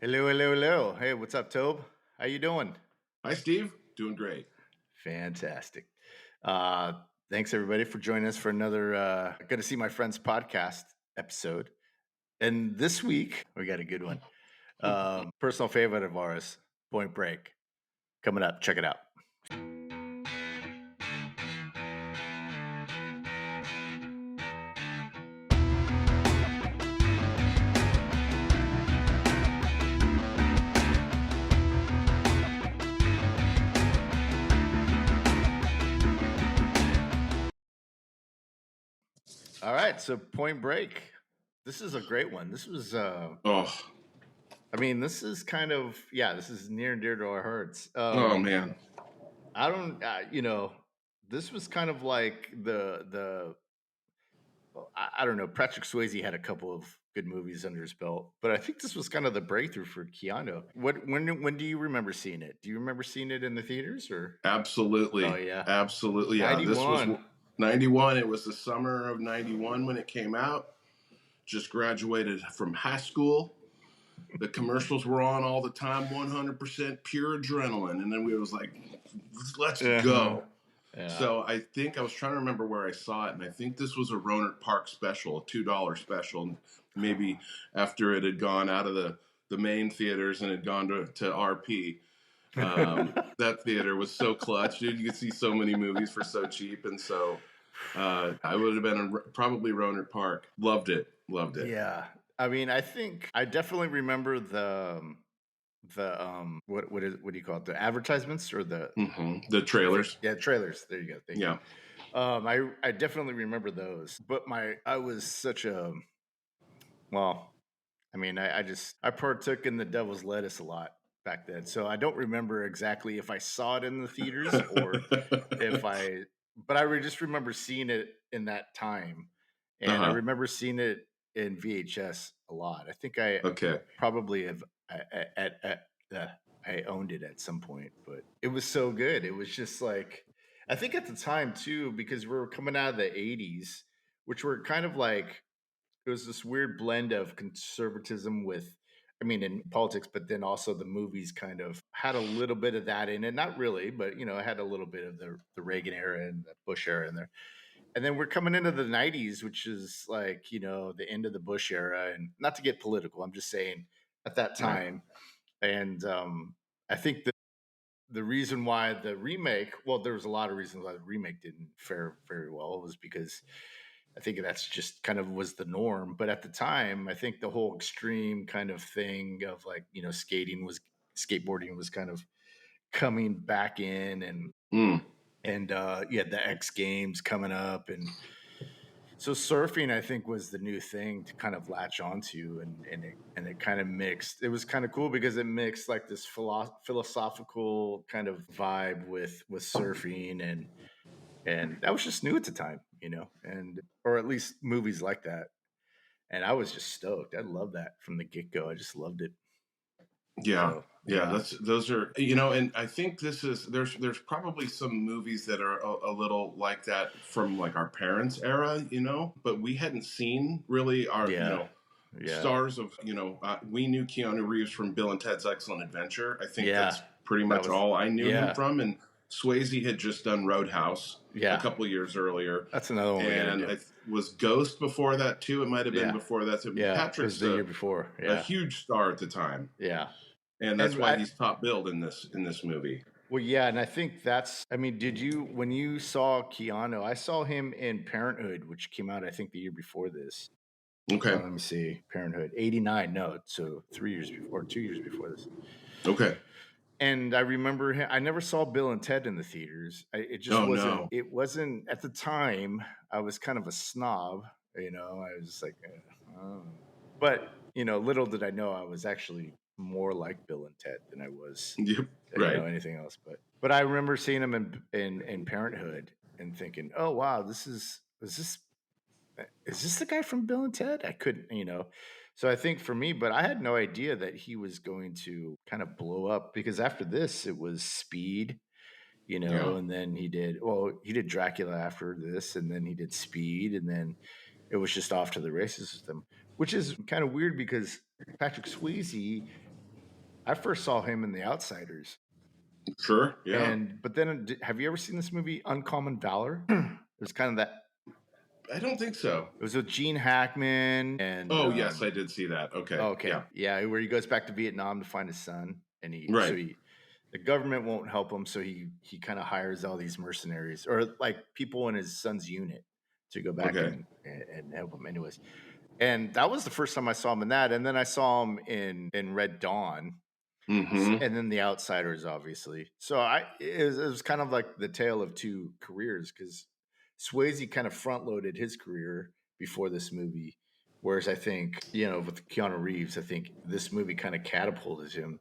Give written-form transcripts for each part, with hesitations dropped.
Hello, hello, hello. Hey, what's up, Tobe? How you doing? Hi, Steve. Doing great. Fantastic. Thanks everybody for joining us for another Good to See My Friends podcast episode. And this week we got a good one. Personal favorite of ours, Point Break, coming up. Check it out. All right, so Point Break. This is a great one. This was Oh, this is kind of this is near and dear to our hearts. oh man. I don't this was kind of like the well, I don't know. Patrick Swayze had a couple of good movies under his belt, but I think this was kind of the breakthrough for Keanu. When do you remember seeing it? Do you remember seeing it in the theaters or? Oh Absolutely. yeah, Absolutely. Yeah. This was 91. 91. It was the summer of 91 when it came out. Just graduated from high school. The commercials were on all the time, 100% pure adrenaline. And then we was like, let's Uh-huh. go. Yeah. So I think I was trying to remember where I saw it, and I think this was a Roanoke Park special, a $2 special. Maybe after it had gone out of the main theaters and had gone to RP. That theater was so clutch, dude. You could see so many movies for so cheap, and so I would have been in probably Roanoke Park. Loved it, loved it. Yeah. I think I definitely remember the what do you call it? The advertisements or The trailers, trailers. There you go. Thank you. yeah. I definitely remember those, but I was such a well. I partook in the devil's lettuce a lot back then, so I don't remember exactly if I saw it in the theaters or if but just remember seeing it in that time, and I Uh-huh. remember seeing it in VHS a lot. I think I Okay. probably have uh, I owned it at some point, but it was so good. It was just like I think at the time too, because we were coming out of the '80s, which were kind of like it was this weird blend of conservatism with in politics, but then also the movies kind of had a little bit of that in it. Not really, but it had a little bit of the Reagan era and the Bush era in there. And then we're coming into the 90s, which is like, the end of the Bush era. And not to get political, I'm just saying at that Right. time. And I think the reason why the remake, well, there was a lot of reasons why the remake didn't fare very well, was because I think that's just kind of was the norm. But at the time, I think the whole extreme kind of thing of like, skateboarding was kind of coming back in Mm. and you had the X Games coming up, and so surfing I think was the new thing to kind of latch onto, and it kind of mixed. It was kind of cool because it mixed like this philosophical kind of vibe with surfing, and that was just new at the time, and or at least movies like that. And I was just stoked. I love that from the get go. I just loved it. Yeah, So yeah, yeah, those are and I think this is there's probably some movies that are a little like that from like our parents' era, but we hadn't seen really our yeah, yeah, stars of we knew Keanu Reeves from Bill and Ted's Excellent Adventure. I think yeah. that's pretty That much was all I knew him yeah, from, and Swayze had just done Roadhouse a yeah. couple years earlier, That's another one we got to and do. was Ghost before that too. It might have been Yeah, before that. So yeah. It was Patrick's the year before. a Yeah, huge star at the time, yeah. and that's And why he's top billed in this movie. well, yeah, and I think that's. Did you when you saw Keanu? I saw him in Parenthood, which came out I think the year before this. Okay. Let me see, Parenthood '89. No, so 3 years before, or 2 years before this. Okay. And I remember him. I never saw Bill and Ted in the theaters. It just Oh wasn't. no. It wasn't at the time. I was kind of a snob. I was just like, oh. But little did I know I was actually more like Bill and Ted than I was, Yep. Right. anything else. But I remember seeing him in Parenthood and thinking, oh wow, is this the guy from Bill and Ted? I couldn't. So I think for me, but I had no idea that he was going to kind of blow up, because after this it was Speed, Yeah. and then he did Dracula after this, and then he did Speed, and then it was just off to the races with him, which is kind of weird because Patrick Swayze I first saw him in The Outsiders. Sure. Yeah. But then have you ever seen this movie Uncommon Valor? It was kind of that. I don't think so. It was with Gene Hackman and Oh, yes, I did see that. Okay. okay, Yeah. yeah, where he goes back to Vietnam to find his son, and Right. the government won't help him, so he kind of hires all these mercenaries or like people in his son's unit to go back Okay. and help him, anyways. And that was the first time I saw him in that, and then I saw him in Red Dawn, Mm-hmm. and then The Outsiders, obviously. So it was kind of like the tale of two careers because Swayze kind of front loaded his career before this movie, whereas I think with Keanu Reeves, I think this movie kind of catapulted him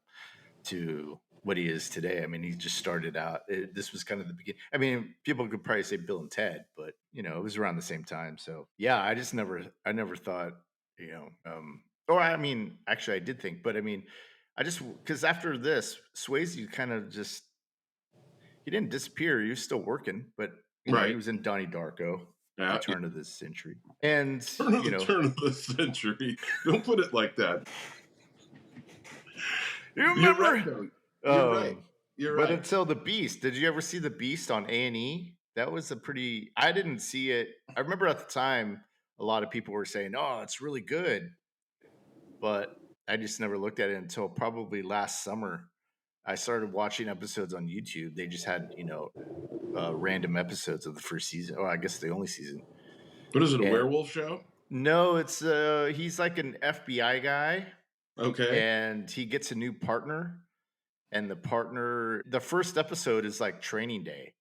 to what he is today. I mean, he just started out. This was kind of the beginning. I mean, people could probably say Bill and Ted, but it was around the same time. So yeah, I never thought, or I mean, actually, I did think, but I mean, I just because after this, Swayze kind of just he didn't disappear. He was still working, but he Right. was in Donnie Darko at the Yeah. turn of this century, and Turn of the century. Don't put it like that. you You're right, remember. though. You're right. You're But right. until the Beast, did you ever see the Beast on A&E? That was a pretty. I didn't see it. I remember at the time, a lot of people were saying, "Oh, it's really good," but I just never looked at it until probably last summer. I started watching episodes on YouTube. They just had random episodes of the first season, or I guess the only season. What is it, a And werewolf show? no, it's he's like an FBI guy, Okay. and he gets a new partner, and the first episode is like training day.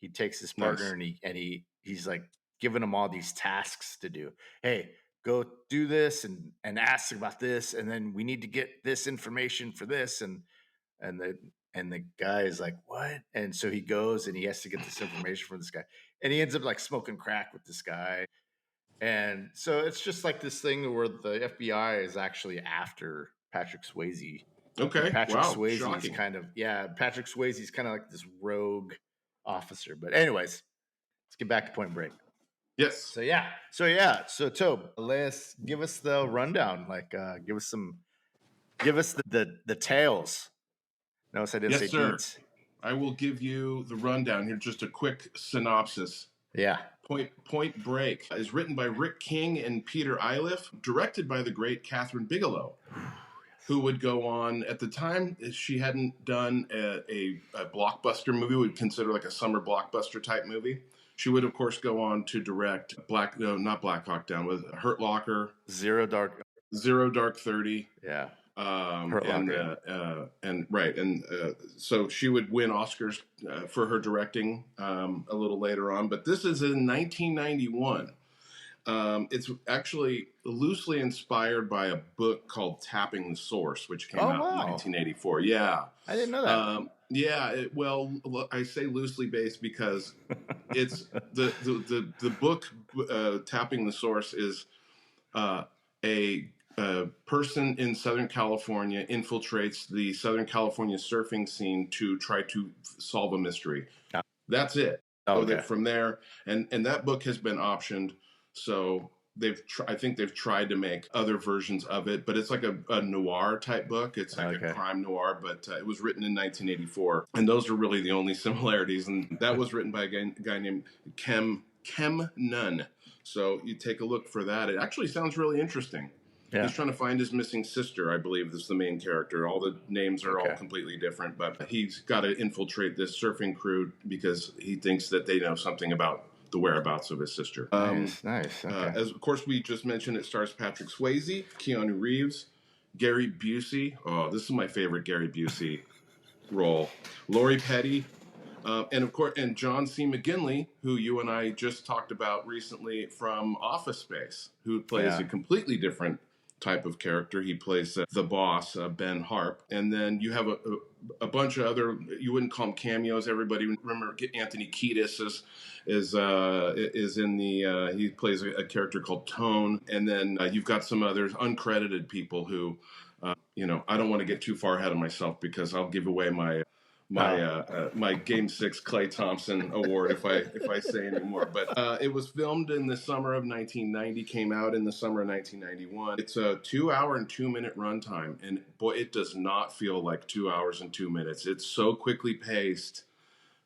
He takes his partner Nice. and he's like giving him all these tasks to do. Hey, go do this and ask about this, and then we need to get this information for this, and the and the guy is like, what? And so he goes and he has to get this information from this guy, and he ends up like smoking crack with this guy. And so it's just like this thing where the FBI is actually after Patrick Swayze. And Okay. Wow. Shocking. Patrick Swayze's kind of like this rogue officer. But anyways, let's get back to Point Break. Yes. So Tobe, let's give us the rundown. Like, give us the tales. Notice I didn't Yes, say sir. deeds. I will give you the rundown here. Just a quick synopsis. Yeah. Point Break is written by Rick King and Peter Iliff, directed by the great Catherine Bigelow, who would go on at the time. She hadn't done a blockbuster movie, we would consider like a summer blockbuster type movie. She would, of course, go on to direct not Black Hawk Down, with Hurt Locker, Zero Dark 30. Yeah. Hurt Locker. So she would win Oscars for her directing a little later on. But this is in 1991. It's actually loosely inspired by a book called Tapping the Source, which came out in 1984. Yeah. I didn't know that. I say loosely based because it's the book Tapping the Source is a person in Southern California infiltrates the Southern California surfing scene to try to solve a mystery. Oh. That's it. Oh, okay. So from there, and that book has been optioned. So I think they've tried to make other versions of it, but it's like a noir type book. It's like a crime noir, but it was written in 1984, and those are really the only similarities. And that was written by a guy named Kem Nunn. So you take a look for that. It actually sounds really interesting. Yeah. He's trying to find his missing sister, I believe, is the main character. All the names are all completely different, but he's got to infiltrate this surfing crew because he thinks that they know something about the whereabouts of his sister. Nice. Okay. As of course we just mentioned, it stars Patrick Swayze, Keanu Reeves, Gary Busey. Oh, this is my favorite Gary Busey role. Lori Petty. And of course, and John C. McGinley, who you and I just talked about recently from Office Space, who plays a completely different type of character. He plays the boss, Ben Harp. And then you have a bunch of other, you wouldn't call them cameos. Everybody remember Anthony Kiedis is in the, he plays a character called Tone. And then you've got some others uncredited people who, I don't want to get too far ahead of myself because I'll give away my Oh, my Game Six Clay Thompson award if I say anymore. But it was filmed in the summer of 1990, came out in the summer of 1991. It's a 2 hour and 2 minute runtime, and boy, it does not feel like 2 hours and 2 minutes. It's so quickly paced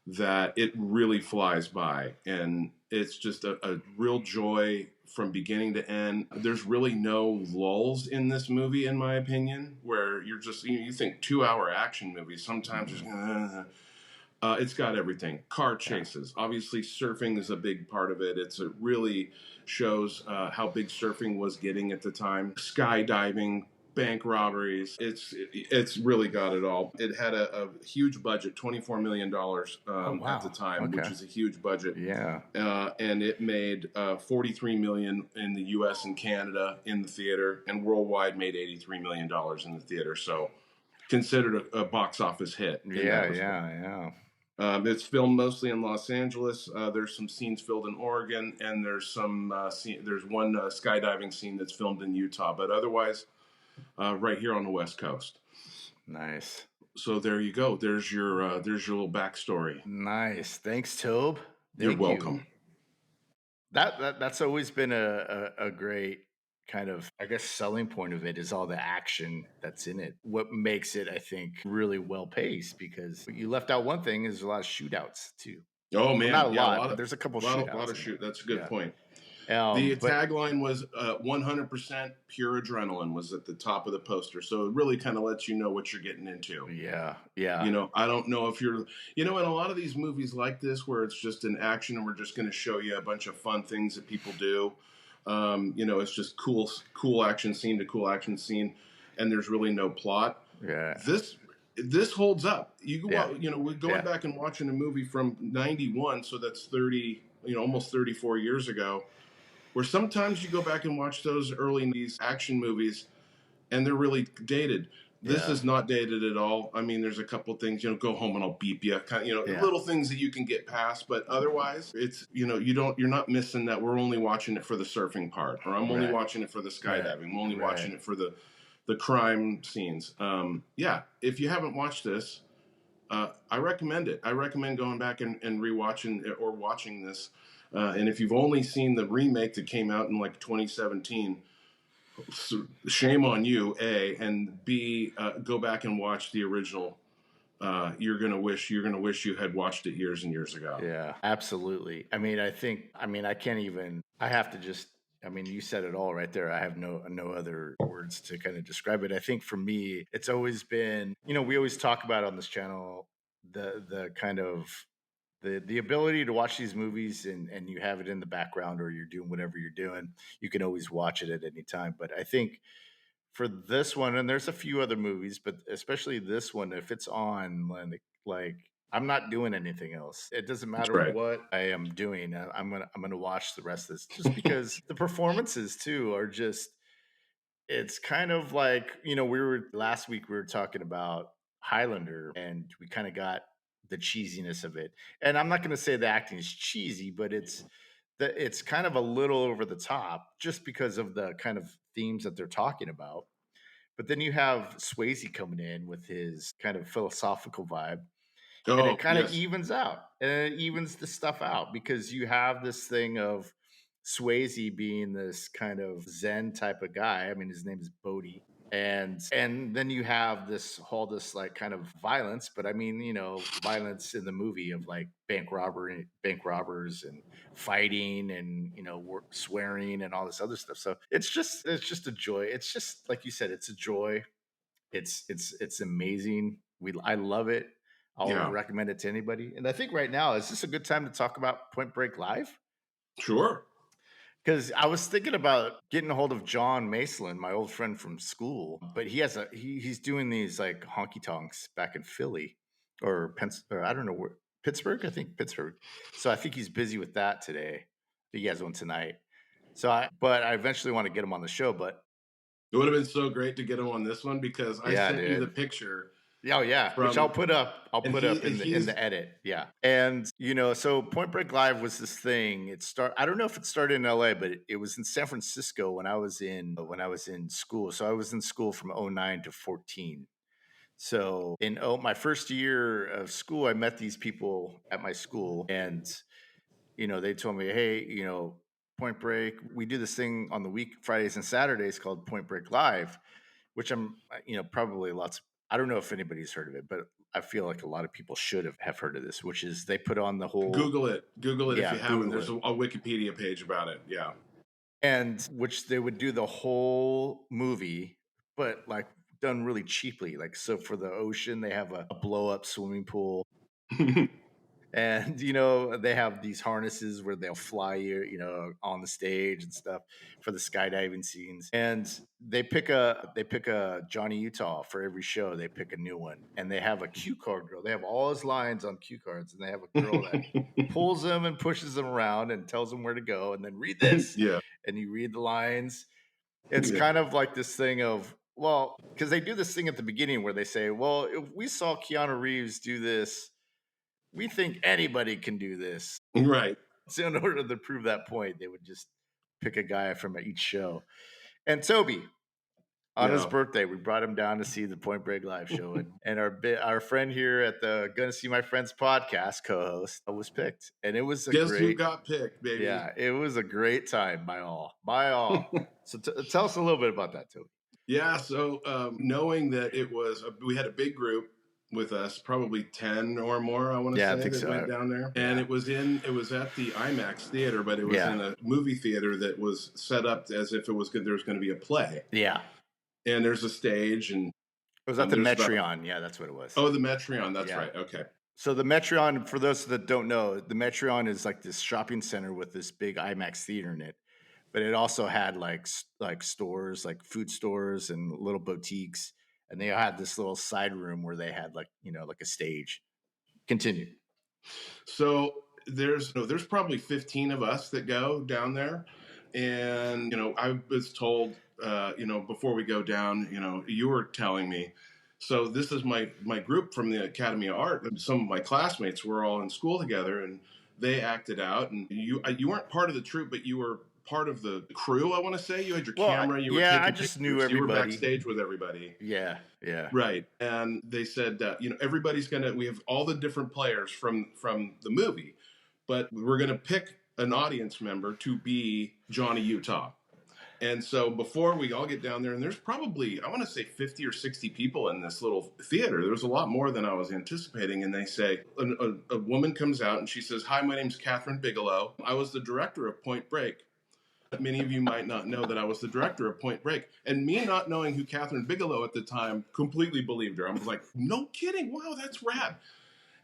that it really flies by, and it's just a real joy from beginning to end. There's really no lulls in this movie, in my opinion, where you're just you think 2 hour action movies sometimes mhm. it's got everything. Car Yeah. chases, obviously surfing is a big part of it. It really shows how big surfing was getting at the time. Skydiving, bank robberies. It's really got it all. It had a huge budget, $24 million Oh, at the wow. time, which Okay. is a huge budget. Yeah. And it made 43 million in the U.S. and Canada in the theater, and worldwide made $83 million in the theater. So considered a box office hit in Yeah. that respect. Yeah. Yeah. It's filmed mostly in Los Angeles. There's some scenes filmed in Oregon, and there's one skydiving scene that's filmed in Utah. But otherwise, right here on the West Coast. Nice. So there you go. There's your little backstory. Nice. Thanks, Tobe. You're Thank you. welcome. That's always been a great kind of, I guess, selling point of it is all the action that's in it. What makes it, I think, really well paced, because you left out one thing, is a lot of shootouts too. Oh Well, not man, a yeah, lot, but there's a couple lot shootouts of in it. shoot. That's a good Yeah. point. The But tagline was 100% pure adrenaline was at the top of the poster, so it really kind of lets you know what you're getting into. yeah, yeah, I don't know if you're, in a lot of these movies like this where it's just an action and we're just going to show you a bunch of fun things that people do. It's just cool action scene to cool action scene, and there's really no plot. yeah, This holds up. yeah, We're going yeah, back and watching a movie from '91, so that's 30, almost 34 years ago. Where sometimes you go back and watch those early these action movies and they're really dated. This yeah, is not dated at all. I mean, there's a couple things, go home and I'll beep you, yeah. little things that you can get past, but otherwise, it's, you're not missing that. We're only watching it for the surfing part, or I'm only Right, watching it for the right, skydiving. I'm only right. watching it for the crime scenes. Yeah, if you haven't watched this, I recommend it. I recommend going back and rewatching it or watching this. And if you've only seen the remake that came out in like 2017, so shame on you, A, and B, go back and watch the original. You're gonna wish you had watched it years and years ago. Yeah, absolutely. I mean, I can't even, I have to just, I mean, you said it all right there. I have no other words to kind of describe it. I think for me, it's always been, we always talk about on this channel the kind of the ability to watch these movies, and you have it in the background, or you're doing whatever you're doing. You can always watch it at any time. But I think for this one, and there's a few other movies, but especially this one, if it's on, like I'm not doing anything else. It doesn't That's matter right. what I am doing. I'm gonna watch the rest of this, just because the performances too are just. It's kind of like, we were last week, we were talking about Highlander, and we kind of got the cheesiness of it. And I'm not going to say the acting is cheesy, but it's kind of a little over the top, just because of the kind of themes that they're talking about. But then you have Swayze coming in with his kind of philosophical vibe, and it Oh kind of yes. evens out, and it evens the stuff out, because you have this thing of Swayze being this kind of Zen type of guy. I mean, his name is Bodhi. And then you have this like kind of violence, but I mean, violence in the movie of like bank robbers, and fighting, and swearing, and all this other stuff. So it's just a joy. It's just like you said, it's a joy. It's amazing. I love it. I'll Yeah. recommend it to anybody. And I think right now, is this a good time to talk about Point Break Live? Sure. Because I was thinking about getting a hold of John Maslin, my old friend from school, but he's doing these like honky tonks back in Philly, or I don't know where, Pittsburgh. I think Pittsburgh. So I think he's busy with that today. I think he has one tonight. But I eventually want to get him on the show. But It would have been so great to get him on this one because I yeah, sent you the dude. picture Oh yeah, which I'll from, put up. I'll and put up in the he's edit. Yeah, and so Point Break Live was this thing. I don't know if it started in L.A., but it was in San Francisco when I was in school. So I was in school from '09 to 14. So in my first year of school, I met these people at my school, and they told me, hey, Point Break, we do this thing on the week, Fridays and Saturdays, called Point Break Live, which probably lots. I don't know if anybody's heard of it, but I feel like a lot of people should have heard of this, which is they put on the whole, Google it if yeah, you haven't. Google There's it, a Wikipedia page about it. Yeah. and which they would do the whole movie, but like done really cheaply. Like, so for the ocean, they have a blow up swimming pool. And they have these harnesses where they'll fly you, on the stage and stuff for the skydiving scenes. And they pick a Johnny Utah for every show. They pick a new one, and they have a cue card girl. They have all his lines on cue cards, and they have a girl that pulls them and pushes them around and tells them where to go, and then read this, Yeah. and you read the lines. It's Yeah. kind of like this thing of, well, because they do this thing at the beginning where they say, well, if we saw Keanu Reeves do this, we think anybody can do this. Right. So in order to prove that point, they would just pick a guy from each show. And Toby, on his Yeah. birthday, we brought him down to see the Point Break live show, and our friend here at the Gonna See My Friends podcast co-host was picked, and it was a Guess who great, got picked, baby? yeah, it was a great time by all. So tell us a little bit about that, Toby. Yeah. So knowing that we had a big group with us, probably 10 or more, I want to Yeah, I say, think that so. went down there. And Yeah. it was at the IMAX theater, but it was Yeah. in a movie theater that was set up as if there was going to be a play. Yeah. And there's a stage, and It was at the there's about- Metreon. Yeah, that's what it was. oh, the Metreon. That's Yeah. right. Okay. So the Metreon, for those that don't know, the Metreon is like this shopping center with this big IMAX theater in it, but it also had like stores, like food stores and little boutiques, and they had this little side room where they had like like a stage. Continue. So there's probably 15 of us that go down there, and I was told before we go down, you were telling me. So this is my group from the Academy of Art. Some of my classmates were all in school together, and they acted out. And you weren't part of the troupe, but you were part of the crew. I want to say you had your camera. You were taking I just knew pictures, you were everybody. backstage with everybody. Yeah. Right. And they said, everybody's we have all the different players from the movie, but we're going to pick an audience member to be Johnny Utah. And so before we all get down there, and there's probably, I want to say 50 or 60 people in this little theater. There was a lot more than I was anticipating. And they say, a woman comes out and she says, "Hi, my name's Catherine Bigelow. I was the director of Point Break." Many of you might not know that I was the director of Point Break. And me not knowing who Catherine Bigelow at the time, completely believed her. I was like, no kidding. Wow, that's rad.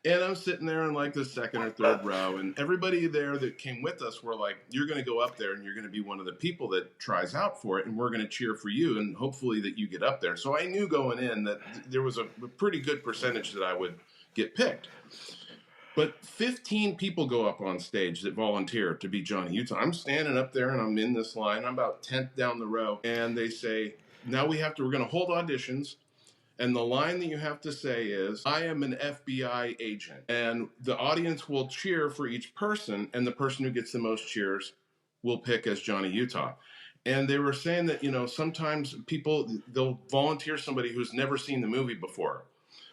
And I'm sitting there in like the second or third row, and everybody there that came with us were like, "You're going to go up there and you're going to be one of the people that tries out for it, and we're going to cheer for you, and hopefully that you get up there." So I knew going in that there was a pretty good percentage that I would get picked. But 15 people go up on stage that volunteer to be Johnny Utah. I'm standing up there and I'm in this line. I'm about 10th down the row, and they say, "Now we're going to hold auditions. And the line that you have to say is, 'I am an FBI agent.' And the audience will cheer for each person, and the person who gets the most cheers will pick as Johnny Utah." And they were saying that, sometimes they'll volunteer somebody who's never seen the movie before.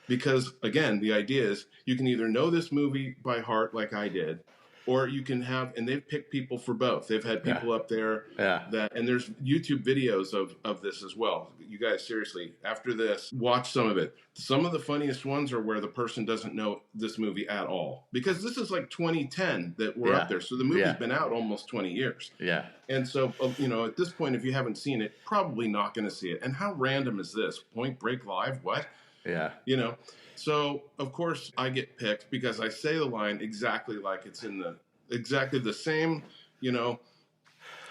Because, again, the idea is you can either know this movie by heart like I did, or you can and they've picked people for both. They've had people up there and there's YouTube videos of this as well. You guys, seriously, after this, watch some of it. Some of the funniest ones are where the person doesn't know this movie at all. Because this is like 2010 that we're up there. So the movie's been out almost 20 years. Yeah. And so, at this point, if you haven't seen it, probably not going to see it. And how random is this? Point Break Live? What? Yeah. So, of course, I get picked because I say the line exactly like it's exactly the same,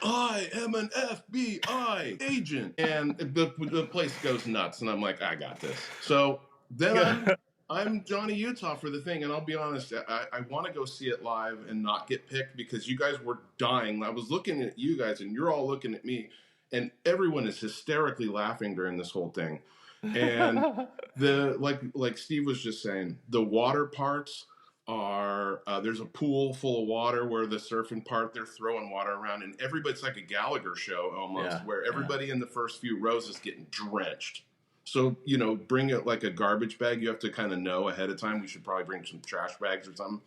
"I am an FBI agent." And the place goes nuts. And I'm like, I got this. So then I'm Johnny Utah for the thing. And I'll be honest, I want to go see it live and not get picked because you guys were dying. I was looking at you guys and you're all looking at me. And everyone is hysterically laughing during this whole thing. And like Steve was just saying, the water parts are there's a pool full of water where the surfing part they're throwing water around, and everybody's like a Gallagher show almost, where everybody in the first few rows is getting drenched. So, you know, bring it like a garbage bag. You have to kind of know ahead of time. We should probably bring some trash bags or something.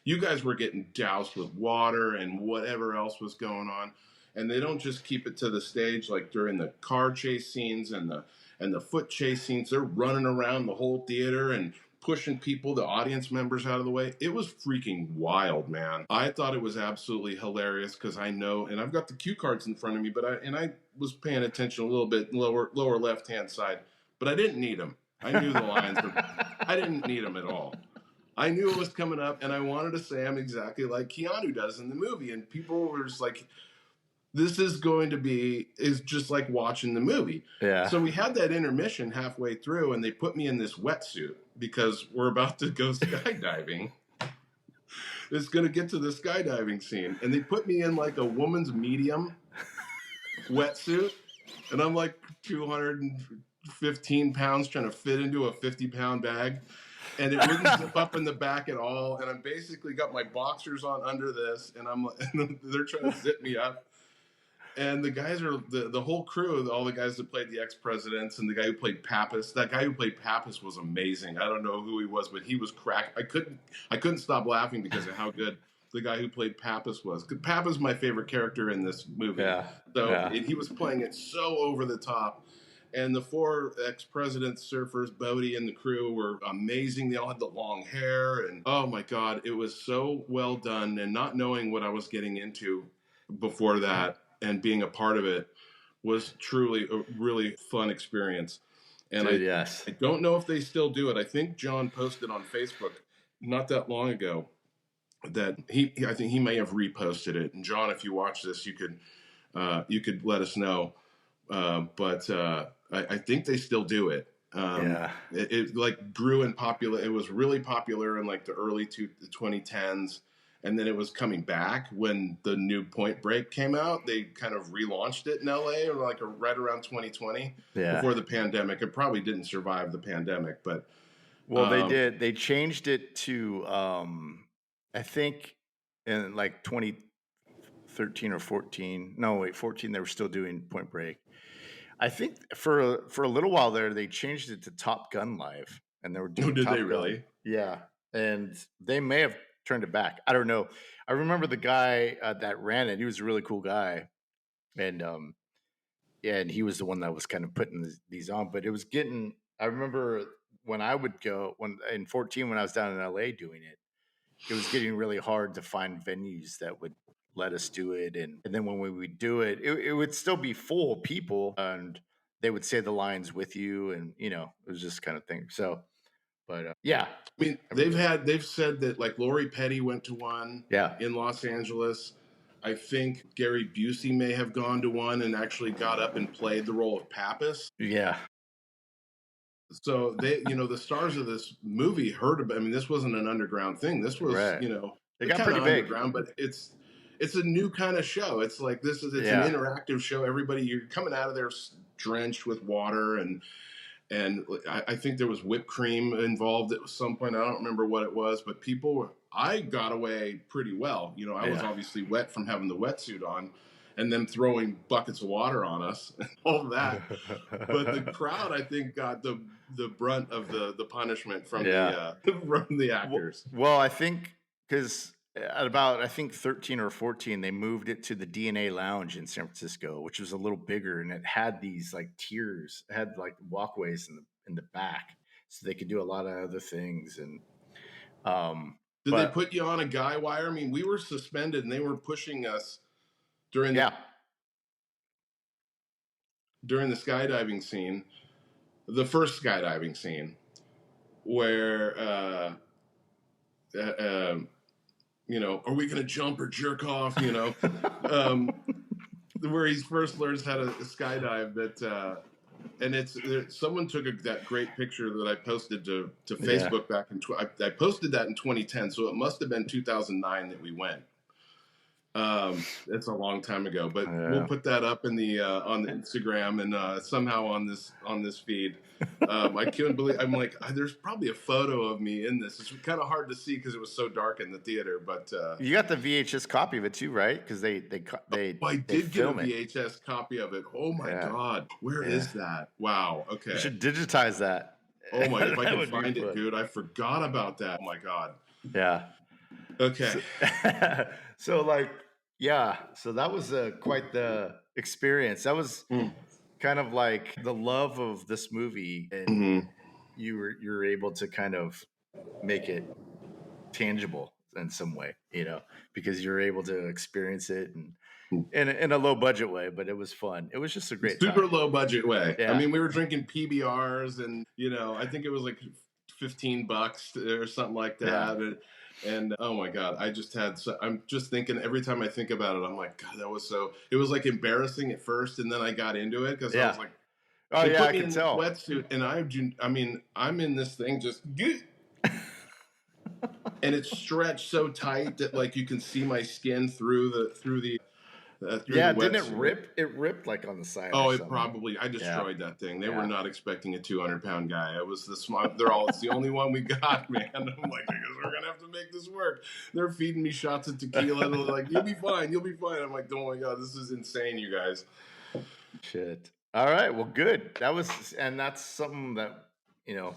You guys were getting doused with water and whatever else was going on. And they don't just keep it to the stage like during the car chase scenes and the foot chase scenes. They're running around the whole theater and pushing people, the audience members out of the way. It was freaking wild, man. I thought it was absolutely hilarious because I know, and I've got the cue cards in front of me, but I was paying attention a little bit lower left hand side, but I didn't need them. I knew the lines, but I didn't need them at all. I knew it was coming up, and I wanted to say I'm exactly like Keanu does in the movie, and people were just like, "This is just like watching the movie." Yeah. So we had that intermission halfway through, and they put me in this wetsuit because we're about to go skydiving. It's going to get to the skydiving scene, and they put me in like a woman's medium wetsuit, and I'm like 215 pounds trying to fit into a 50-pound bag, and it wouldn't zip up in the back at all. And I'm basically got my boxers on under this, and they're trying to zip me up. And the guys are the whole crew, all the guys that played the ex-presidents and the guy who played Pappas. That guy who played Pappas was amazing. I don't know who he was, but he was crack. I couldn't stop laughing because of how good the guy who played Pappas was. Pappas is my favorite character in this movie. Yeah. So Yeah. he was playing it so over the top. And the four ex-presidents, surfers, Bodhi, and the crew were amazing. They all had the long hair, and oh my god, it was so well done. And not knowing what I was getting into before that, and being a part of it, was truly a really fun experience. And Dude, yes. I don't know if they still do it. I think John posted on Facebook not that long ago that I think he may have reposted it. And John, if you watch this, you could let us know. But I think they still do it. Yeah. It like grew in popular. It was really popular in like the early 2010s, and then it was coming back when the new Point Break came out. They kind of relaunched it in LA, or like right around 2020, Yeah. before the pandemic. It probably didn't survive the pandemic, but Well, they did. They changed it to I think in like 2013 or 14. No, wait, 14. They were still doing Point Break. I think for a little while there, they changed it to Top Gun Live, and they were doing. did Top they Gun. really? Yeah, and they may have turned it back. I don't know. I remember the guy that ran it. He was a really cool guy, and yeah, and he was the one that was kind of putting these on. But it was getting. I remember when I would go in 14 when I was down in LA doing it. It was getting really hard to find venues that would let us do it, and then when we would do it, it would still be full of people, and they would say the lines with you, and it was just kind of thing. So, but yeah, I mean, they've said that like Lori Petty went to one yeah, in Los Angeles. I think Gary Busey may have gone to one and actually got up and played the role of Pappas. yeah, So they, the stars of this movie heard about. I mean, this wasn't an underground thing. This was, right. It got kind pretty of big. underground, but it's a new kind of show. It's like it's Yeah. an interactive show. Everybody, you're coming out of there drenched with water, and I think there was whipped cream involved at some point. I don't remember what it was, but I got away pretty well. I was obviously wet from having the wetsuit on, and them throwing buckets of water on us and all that. But the crowd, I think, got the brunt of the punishment from the actors. Well, I think because at about 13 or 14, they moved it to the DNA Lounge in San Francisco, which was a little bigger, and it had these like tiers, it had like walkways in the back, so they could do a lot of other things. And did they put you on a guy wire? I mean, we were suspended, and they were pushing us during during the skydiving scene, the first skydiving scene, where are we going to jump or jerk off? Where he first learns how to skydive. And someone took that great picture that I posted to Facebook back in. I posted that in 2010, so it must have been 2009 that we went. It's a long time ago, but we'll Yeah. put that up in the on the Instagram and somehow on this feed. I couldn't believe. I'm like, there's probably a photo of me in this. It's kind of hard to see because it was so dark in the theater. But You got the VHS copy of it too, right? Because oh, I they did get a film it. VHS copy of it. Oh my Yeah, god, where yeah. is that? Wow. You Okay. should digitize that. Oh my, if I That can would be find it, fun. dude. I forgot about that. Oh my god. Yeah. Okay. So, so like, yeah. So that was quite the experience. That was kind of like the love of this movie, and Mm-hmm. you're able to kind of make it tangible in some way, because you're able to experience it and in a low budget way, but it was fun. It was just a great Super time. low budget way. I Yeah. mean, we were drinking PBRs, and I think it was like $15 or something like Yeah. that. And oh my god, I'm just thinking every time I think about it, I'm like, God, that was so. It was like embarrassing at first, and then I got into it because I was Yeah. like, Oh they yeah, put I me can in this tell. wetsuit, and I mean, I'm in this thing just. And it's stretched so tight that like you can see my skin through the Yeah, didn't it wetsuit. rip? It ripped like on the side or Oh, it something. probably. I Yeah. destroyed that thing. They were Yeah. not expecting a 200-pound guy. I was the smart. They're all. It's the only one we got, man. I'm like, I guess we're gonna have to make this work. They're feeding me shots of tequila. They're like, you'll be fine. You'll be fine. I'm like, oh my god, this is insane, you guys. Shit. All right. Well, good. And that's something that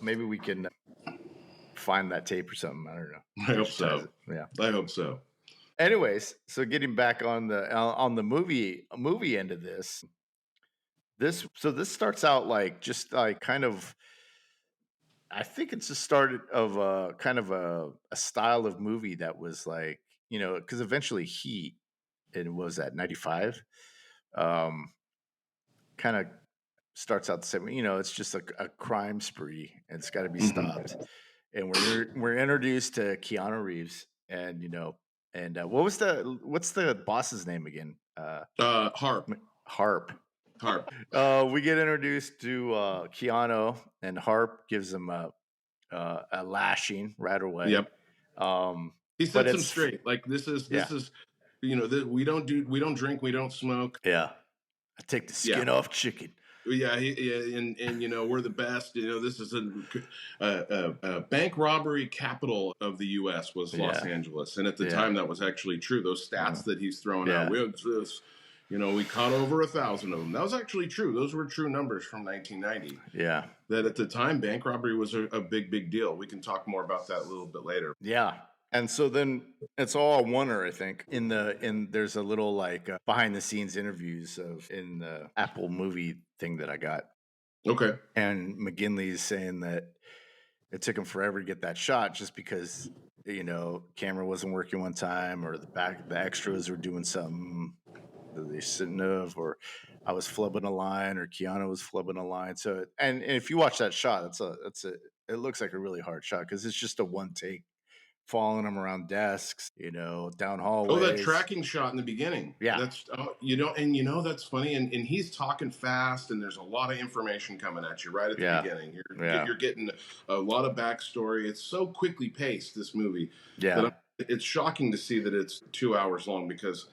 maybe we can find that tape or something. I don't know. I hope Digitize so. it. Yeah. I hope so. Anyways, so getting back on the movie end of this starts out like just like kind of. I think it's the start of a kind of a style of movie that was like, because eventually Heat, it was at 95, um, kind of starts out the same. It's just a crime spree and it's got to be stopped. Mm-hmm. And we're introduced to Keanu Reeves, and what's the boss's name again? Harp. Harp. Harp. We get introduced to Keanu, and Harp gives him a lashing right away. Yep. Um, He but sets him it's straight. Like this yeah, is. We don't drink. We don't smoke. yeah. I take the Yeah. skin off chicken. Yeah, and we're the best. This is a bank robbery capital of the U.S. was Los Yeah, Angeles, and at the yeah, time that was actually true. Those stats that he's throwing out, yeah, we had this, we caught over 1,000 of them. That was actually true. Those were true numbers from 1990. yeah, That at the time, bank robbery was a big deal. We can talk more about that a little bit later. yeah. And so then it's all a wonder, I think. There's a little like behind the scenes interviews in the Apple movie thing that I got, Okay. and McGinley's saying that it took him forever to get that shot just because camera wasn't working one time, or the extras were doing something that they shouldn't have, or I was flubbing a line, or Keanu was flubbing a line. So and if you watch that shot, it looks like a really hard shot because it's just a one take, following them around desks, down Oh, that hallways. tracking shot in the beginning. Yeah, That's that's funny. And he's talking fast, and there's a lot of information coming at you right at the yeah, beginning. yeah, You're getting a lot of backstory. It's so quickly paced, this movie, yeah, that it's shocking to see that it's 2 hours long because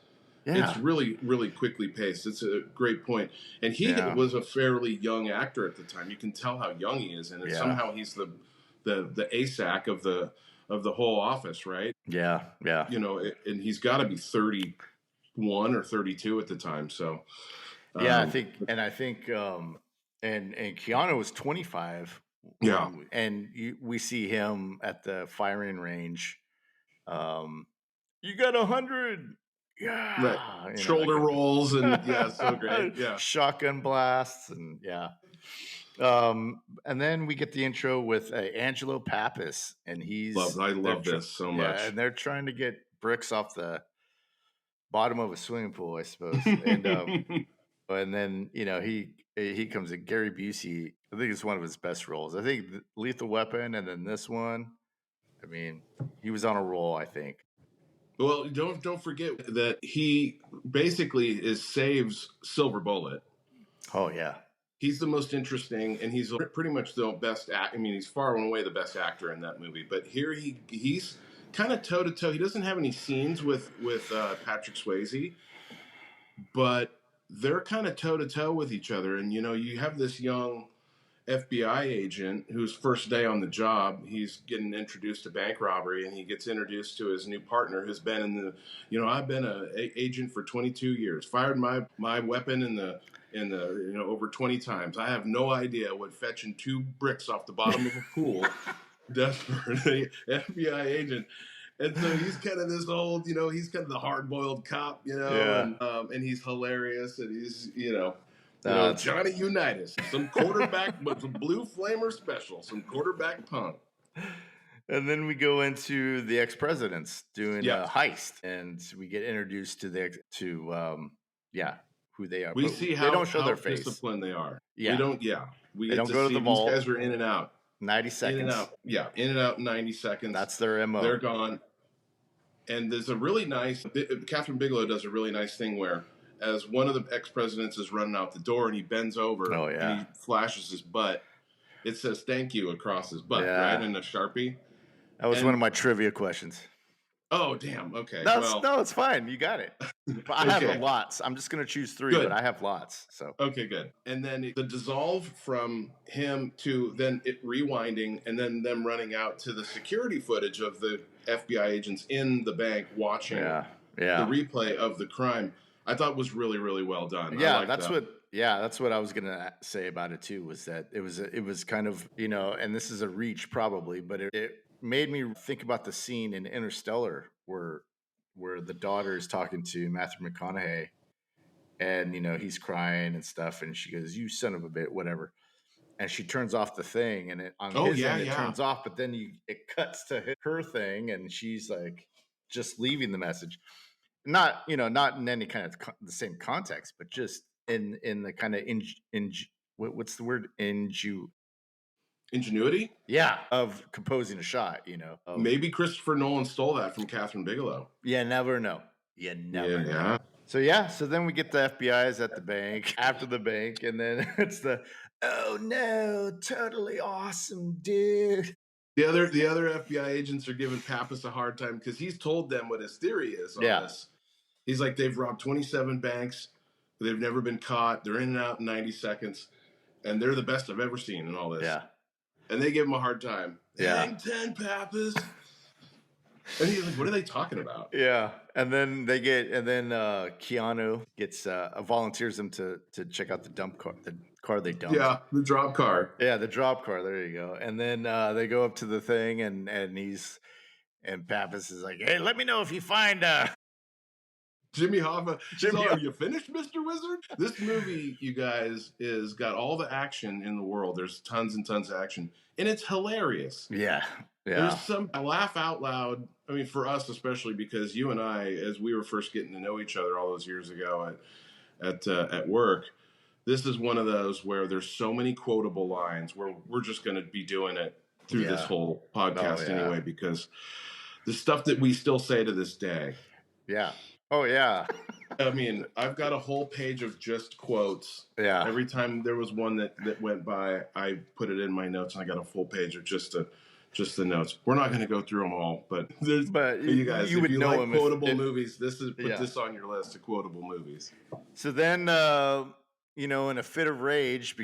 it's yeah, really, really quickly paced. It's a great point. And he yeah, was a fairly young actor at the time. You can tell how young he is, and yeah, somehow he's the ASAC of the whole office, right? yeah, yeah. And he's got to be 31 or 32 at the time. So, Yeah, um, I think, and Keanu was 25 yeah, we see him at the firing range. You got 100, right. yeah, Shoulder rolls and yeah, so great. Yeah, shotgun blasts, and yeah. And then we get the intro with Angelo Pappas, and I love this so yeah, much. and they're trying to get bricks off the bottom of a swimming pool, I suppose, and then he comes in. Gary Busey, I think it's one of his best roles. I think Lethal Weapon, and then this one. I mean, he was on a roll, I think. Well, don't forget that he basically saves Silver Bullet. Oh yeah, He's the most interesting, and he's pretty much the best. I mean, he's far and away the best actor in that movie. But here he's kind of toe to toe. He doesn't have any scenes with Patrick Swayze, but they're kind of toe to toe with each other. And you have this young FBI agent whose first day on the job, he's getting introduced to bank robbery, and he gets introduced to his new partner who's been in the, I've been an agent for 22 years, fired my weapon in the over 20 times. I have no idea what fetching 2 bricks off the bottom of a pool does for an FBI agent. And so he's kind of this old, he's kind of the hard-boiled cop, Yeah. and he's hilarious, and he's, It's Johnny Unitas, some quarterback, but some blue flamer special, some quarterback punk. And then we go into the ex-presidents doing Yeah. a heist, and we get introduced to who they are. We But see they don't show how their face. disciplined they are. Yeah. We don't. Yeah, we They get don't to go to see the vault. these guys are in and out. 90 seconds. In and out. Yeah, in and out in 90 seconds. That's their MO. They're gone. And there's a really nice. Catherine Bigelow does a really nice thing where, as one of the ex-presidents is running out the door, and he bends over and he flashes his butt. It says "Thank you" across his butt, right, in a Sharpie. That was one of my trivia questions. Oh, damn. Okay. No, it's fine. You got it. I have lots. I'm just going to choose 3, but I have lots. So okay, good. And then the dissolve from him to then it rewinding, and then them running out to the security footage of the FBI agents in the bank watching the replay of the crime. I thought was really, really well done. Yeah, that's what I was gonna say about it too. Was that it was kind of, and this is a reach probably, but it made me think about the scene in Interstellar where the daughter is talking to Matthew McConaughey, and he's crying and stuff, and she goes, "You son of a bit," whatever, and she turns off the thing, and it turns off, but then it cuts to her thing, and she's like just leaving the message. Not in any kind of the same context, but just in the kind of what's the word, ingenuity, of composing a shot. Maybe Christopher Nolan stole that from Catherine Bigelow. You never know. Know. So then we get the FBI's at the bank, after the bank, and then it's oh no, totally awesome, dude. The other FBI agents are giving Pappas a hard time because he's told them what his theory is on this. He's like, they've robbed 27 banks. They've never been caught. They're in and out in 90 seconds. And they're the best I've ever seen in all this. Yeah. And they give him a hard time. Hang 10, Pappas. And he's like, what are they talking about? Yeah. And then Keanu gets volunteers them to check out the dump car, the car they dumped. Yeah, the drop car. Yeah, the drop car. There you go. And then they go up to the thing, and Pappas is like, hey, let me know if you find Jimmy Hoffa. Are you finished, Mr. Wizard? This movie, you guys, is got all the action in the world. There's tons and tons of action, and it's hilarious. Yeah. There's I laugh out loud. I mean, for us especially, because you and I, as we were first getting to know each other all those years ago at work, this is one of those where there's so many quotable lines where we're just going to be doing it through this whole podcast anyway, because the stuff that we still say to this day. Yeah. Oh, yeah. I mean, I've got a whole page of just quotes. Yeah. Every time there was one that went by, I put it in my notes, and I got a full page of just the notes. We're not going to go through them all, but you guys, if you like quotable movies, put this on your list of quotable movies. So then, in a fit of rage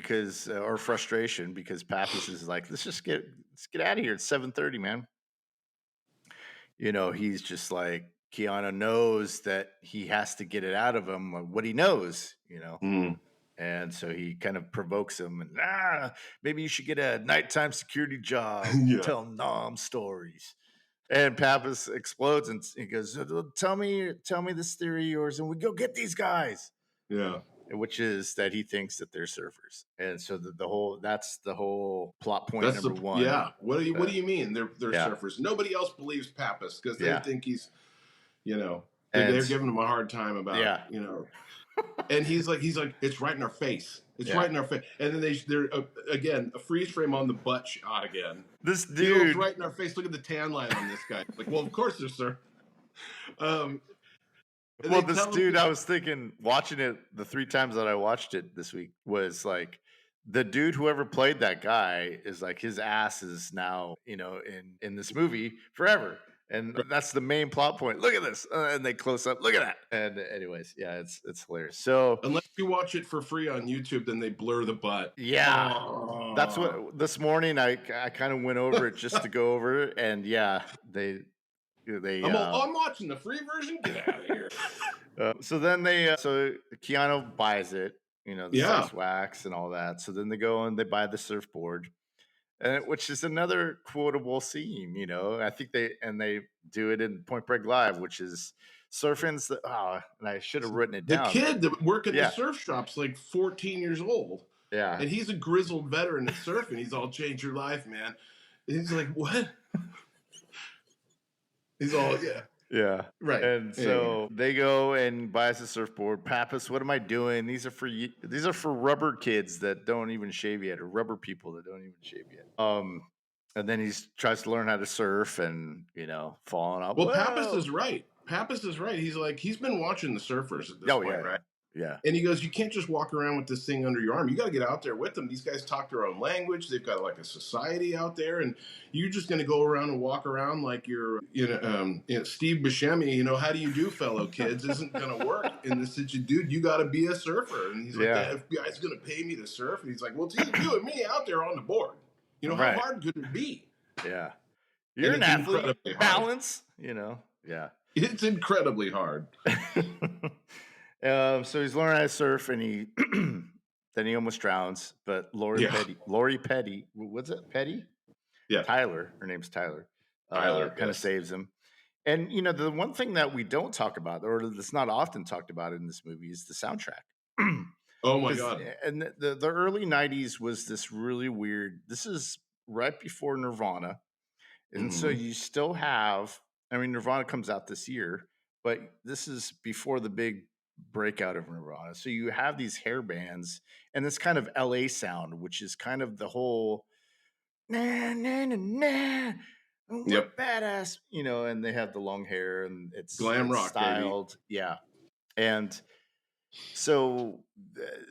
or frustration, because Pappas is like, let's get out of here. It's 7:30, man. He's just like, Keanu knows that he has to get it out of him, what he knows, And so he kind of provokes him, and maybe you should get a nighttime security job, tell Nom stories. And Pappas explodes, and he goes, tell me this theory of yours, and we go get these guys. Yeah. Which is that he thinks that they're surfers. And so that's the whole plot point number one. Yeah. What do you mean they're surfers? Nobody else believes Pappas because they think he's, they're giving him a hard time about, and he's like, it's right in our face. It's right in our face. And then they're again, a freeze frame on the butt shot again. This dude right in our face. Look at the tan line on this guy. Like, well, of course there's sir. Well, this dude, I was thinking, watching it the 3 times that I watched it this week, was like, the dude, whoever played that guy, is like, his ass is now, in this movie forever. And that's the main plot point. Look at this, and they close up. Look at that. And anyways, yeah, it's hilarious. So Unless you watch it for free on YouTube, then they blur the butt. yeah, that's Oh. what this morning I kind of went over it just to go over it, and yeah, they I'm watching the free version. Get out of here. so then so Keanu buys it, the Yeah. sex wax and all that. So then they go and they buy the surfboard, which is another quotable scene. I think they do it in Point Break Live, which is surfing's and I should have written it The down. kid that work at Yeah. the surf shop's like 14 years old. Yeah. And he's a grizzled veteran at surfing. He's all, changed your life, man. And he's like, what? He's all, yeah. Yeah. Right. And so they go and buys a surfboard. Pappas, what am I doing? These are for rubber kids that don't even shave yet, or rubber people that don't even shave yet. And then he tries to learn how to surf and, falling off. Well, Pappas is right. Pappas is right. He's like, he's been watching the surfers at this point, right? Yeah. And he goes, you can't just walk around with this thing under your arm. You got to get out there with them. These guys talk their own language. They've got like a society out there. And you're just going to go around and walk around like you're, Steve Buscemi, how do you do, fellow kids? Isn't going to work in this situation. Dude, you got to be a surfer. And he's like, the FBI's going to pay me to surf. And he's like, well, it's either you and me out there on the board. How hard could it be? Yeah. You're an athlete. Balance, yeah. It's incredibly hard. So he's learning how to surf, and then he almost drowns. But Lori Petty, what's it? Petty? Yeah. Tyler. Her name's Tyler. Tyler kind of saves him. And the one thing that we don't talk about, or that's not often talked about in this movie, is the soundtrack. Oh my God. And the early 90s was this really weird. This is right before Nirvana. And so you still have, Nirvana comes out this year, but this is before the big breakout of Nirvana. So you have these hair bands and this kind of LA sound, which is kind of the whole nah, nah, nah, nah. Yep. Badass, and they have the long hair and it's glam rock styled. Baby. Yeah. And so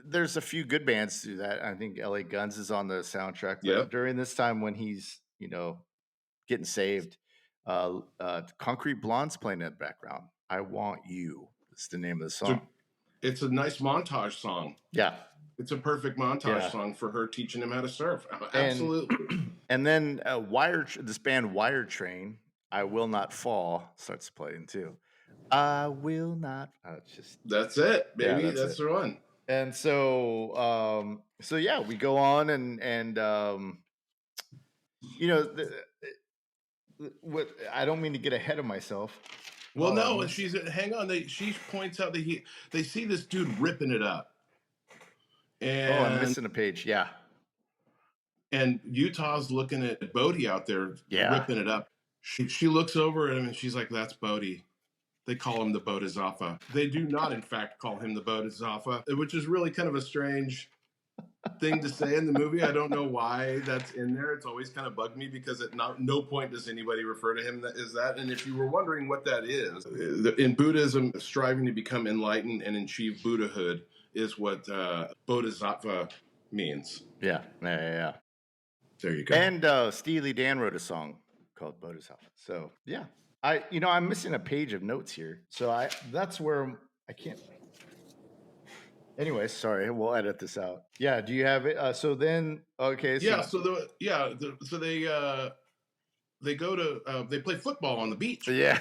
there's a few good bands through that. I think LA Guns is on the soundtrack. But during this time when he's, getting saved, Concrete Blonde's playing in the background. I Want You. It's the name of the song. It's a nice montage song. Yeah. It's a perfect montage song for her teaching him how to surf. Absolutely. And then this band Wire Train, I Will Not Fall, starts playing too. I will not. That's it, baby. Yeah, that's the one. And so, we go on and what I don't mean to get ahead of myself. Well, no, and hang on. She points out that they see this dude ripping it up. And I'm missing a page. Yeah. And Utah's looking at Bodhi out there ripping it up. She looks over at him and she's like, that's Bodhi. They call him the Bodhisattva. They do not, in fact, call him the Bodhisattva, which is really kind of a strange thing to say in the movie. I don't know why that's in there. It's always kind of bugged me because at no point does anybody refer to him as that. And if you were wondering what that is, in Buddhism, striving to become enlightened and achieve Buddhahood is what Bodhisattva means. Yeah. There you go. And Steely Dan wrote a song called Bodhisattva. So yeah, I'm missing a page of notes here. So that's where I can't. Anyway, sorry, we'll edit this out. Yeah, do you have it? So then, okay. So so they go to they play football on the beach. Yeah.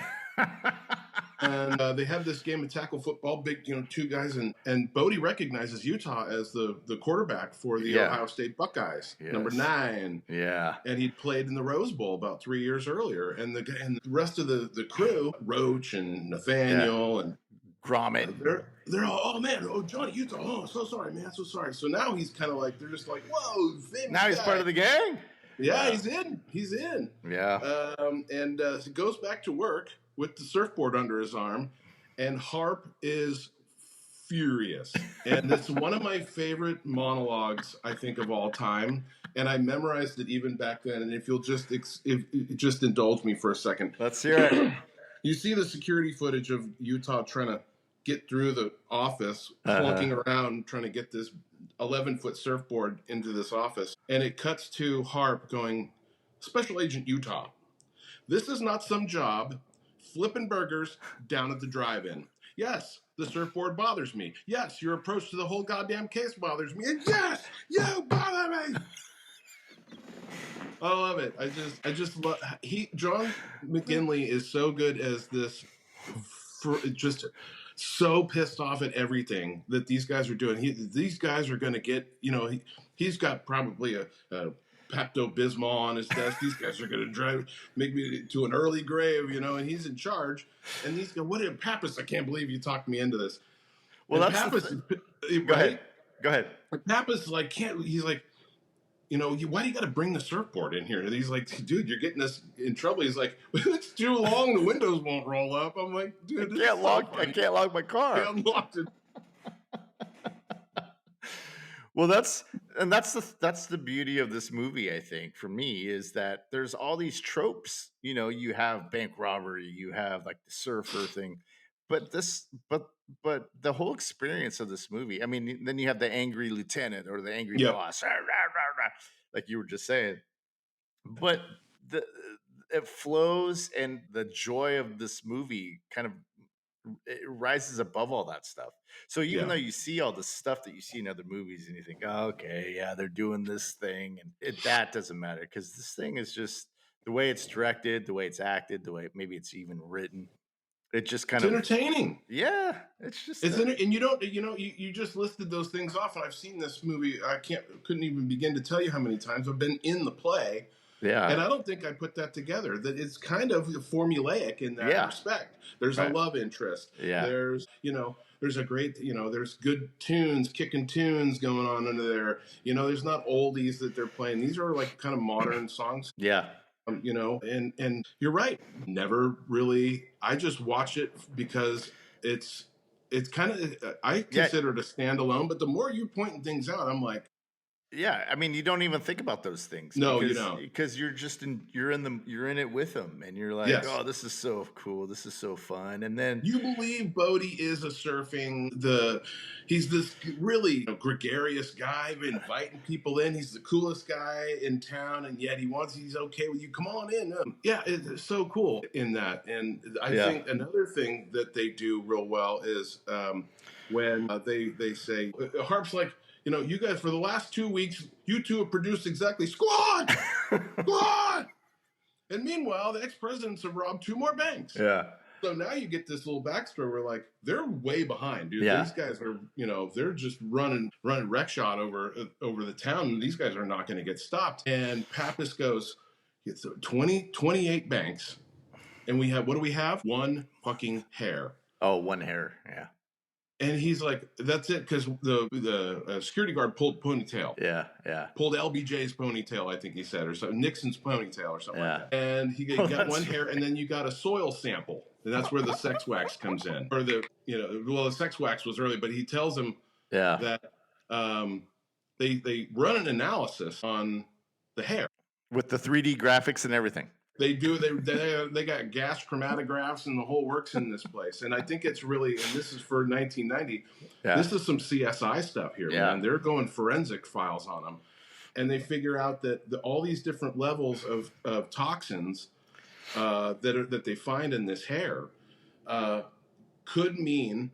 And they have this game of tackle football, big, two guys, and Bodhi recognizes Utah as the quarterback for the Ohio State Buckeyes, number 9. Yeah. And he'd played in the Rose Bowl about 3 years earlier. And the rest of the crew, Roach and Nathaniel and Gromit, they're all, oh man, Johnny Utah, oh, so sorry, man, so sorry. So now he's kind of like, they're just like, whoa, now he's part of the gang. Yeah, he's in. Yeah. And he goes back to work with the surfboard under his arm, and Harp is furious. And it's one of my favorite monologues, I think, of all time. And I memorized it even back then. And if you'll just indulge me for a second. Let's hear it. You see the security footage of Utah trying to get through the office, clunking around, trying to get this 11-foot surfboard into this office. And it cuts to Harp going, Special Agent Utah, This is not some job flipping burgers down at the drive-in. Yes, the surfboard bothers me. Yes, your approach to the whole goddamn case bothers me. And yes, you bother me. I love it. I just love John McGinley is so good as this, just so pissed off at everything that these guys are doing. These guys are going to get, he's got probably a Pepto Bismol on his desk. These guys are going to make me to an early grave, and he's in charge. And these guys, what did Pappas? I can't believe you talked me into this. Well, And that's Pappas, Go right? ahead. Go ahead. Pappas like he's like, why do you got to bring the surfboard in here? And he's like, dude, you're getting us in trouble. He's like, it's too long. The windows won't roll up. I'm like, dude, I can't lock my car. I unlocked it. Well, that's the beauty of this movie, I think, for me, is that there's all these tropes. You have bank robbery, you have like the surfer thing, but the whole experience of this movie. I mean, then you have the angry lieutenant or the angry boss, like you were just saying. But it flows, and the joy of this movie kind of it rises above all that stuff. So even though you see all the stuff that you see in other movies, and you think, oh, okay, yeah, they're doing this thing, and that doesn't matter, because this thing is just the way it's directed, the way it's acted, the way maybe it's even written. It just kind It's of entertaining. Yeah, it's just and you don't, you just listed those things off, and I've seen this movie. Couldn't even begin to tell you how many times I've been in the play. Yeah. And I don't think I put that together. That it's kind of formulaic in that respect. There's a love interest. Yeah. There's a great, there's good tunes, kicking tunes going on under there. There's not oldies that they're playing. These are like kind of modern songs. Yeah. And you're right. Never really, I just watch it because it's kind of, I consider it a standalone, but the more you're pointing things out, I'm like, yeah, I mean, you don't even think about those things. No, because, you don't, because you're in it with them, and you're like, oh, this is so cool, this is so fun. And then you believe Bodhi is he's this really gregarious guy, inviting people in. He's the coolest guy in town, and yet he's okay with you. Come on in. Yeah, it's so cool in that. And I think another thing that they do real well is when they say, Harp's like, you guys, for the last 2 weeks, you two have produced exactly squad. And meanwhile, the ex-presidents have robbed 2 more banks. Yeah. So now you get this little backstory where, like, they're way behind, dude. Yeah. These guys are, they're just running wreckshot over the town. And these guys are not going to get stopped. And Pappas goes, it's 28 banks. And what do we have? 1 fucking hair. Oh, 1 hair. Yeah. And he's like, that's it, because the security guard pulled ponytail. Yeah, yeah. Pulled LBJ's ponytail, I think he said, or something. Nixon's ponytail or something like that. And he got 1 hair, and then you got a soil sample. And that's where the sex wax comes in. Or the sex wax was early, but he tells him that they run an analysis on the hair. With the 3D graphics and everything. They do. They got gas chromatographs and the whole works in this place. And I think it's really, and this is for 1990. Yeah. This is some CSI stuff here, man. They're going forensic files on them, and they figure out that all these different levels of toxins that they find in this hair could mean,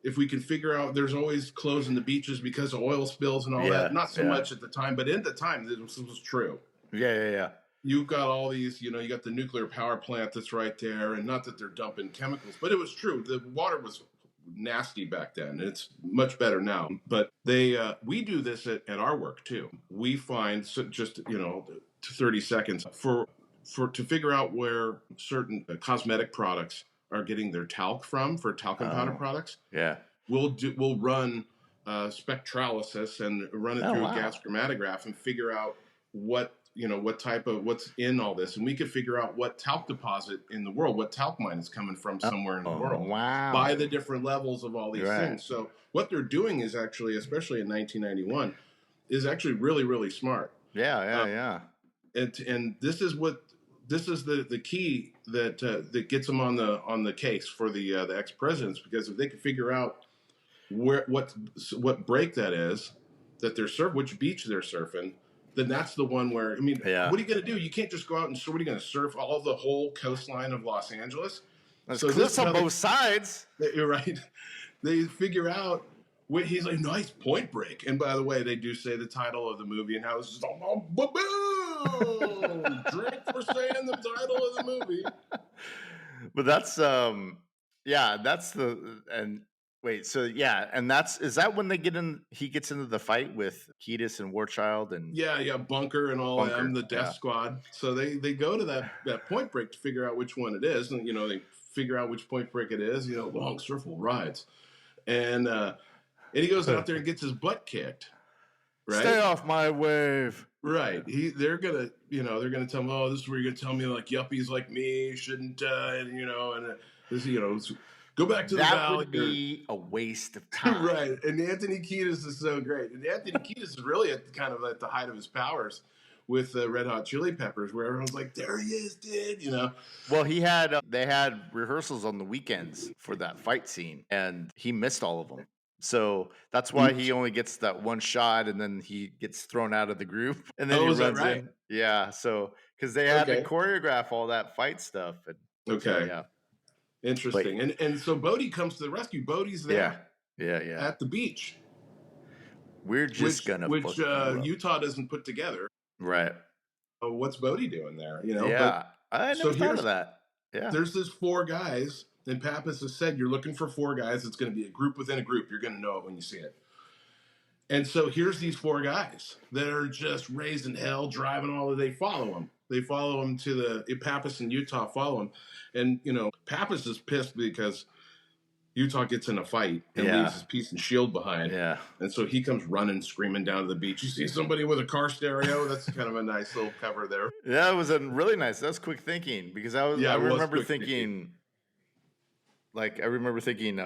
if we can figure out, there's always closing the beaches because of oil spills and all that. Not so much at the time, but at the time this was true. Yeah. You've got all these, you got the nuclear power plant that's right there, and not that they're dumping chemicals, but it was true. The water was nasty back then. It's much better now. But we do this at our work too. We find just 30 seconds to figure out where certain cosmetic products are getting their talc from, for talcum powder products. Yeah, we'll run spectralysis and run it through a gas chromatograph and figure out what what's in all this, and we could figure out what talc deposit in the world, what talc mine is coming from somewhere in the world. Wow! By the different levels of all these things. So what they're doing is actually, especially in 1991, is actually really, really smart. Yeah. And this is the key that gets them on the case for the ex-presidents, because if they can figure out what break that is, that they're which beach they're surfing, then that's the one where, I mean, Yeah. what are you going to do? You can't just go out and what are you going to surf all the whole coastline of Los Angeles? There's So this cliffs is on how both sides. you're right. They figure out what he's like, nice Point Break. And by the way, they do say the title of the movie and how it's just boom, drink for saying the title of the movie. But that's yeah, that's the and wait, so yeah, and is that when they get in he gets into the fight with Kiedis and Warchild and yeah, Bunker and all Bunker. them, the Death Squad. So they go to that Point Break to figure out which one it is, and they figure out which Point Break it is. Long surfable rides, and he goes out there and gets his butt kicked. Right? Stay off my wave. Right. They're gonna tell him, oh, this is where you're gonna tell me like yuppies like me shouldn't, this, go back to the valley. That would be a waste of time. Right. And Anthony Kiedis is so great. And Anthony Kiedis is really at the height of his powers with Red Hot Chili Peppers, where everyone's like, there he is, dude. Well, they had rehearsals on the weekends for that fight scene, and he missed all of them. So that's why he only gets that one shot, and then he gets thrown out of the group, and then he runs in. Yeah, so because they had to choreograph all that fight stuff. Yeah, interesting. And so Bodhi comes to the rescue. Bodhi's there. Yeah. At the beach. We're just which Utah doesn't put together. Right. So what's Bodhi doing there? Yeah, I never thought of that. Yeah. There's this 4 guys. And Pappas has said, you're looking for 4 guys. It's going to be a group within a group. You're going to know it when you see it. And so here's these 4 guys that are just raising hell, driving all of. They follow him. They follow him to Pappas and Utah follow him. And, Pappas is pissed because Utah gets in a fight and leaves his piece and shield behind. Yeah. And so he comes running, screaming down to the beach. You see somebody with a car stereo? That's kind of a nice little cover there. Yeah, it was a really nice. That was quick thinking because I remember thinking. Like I remember thinking,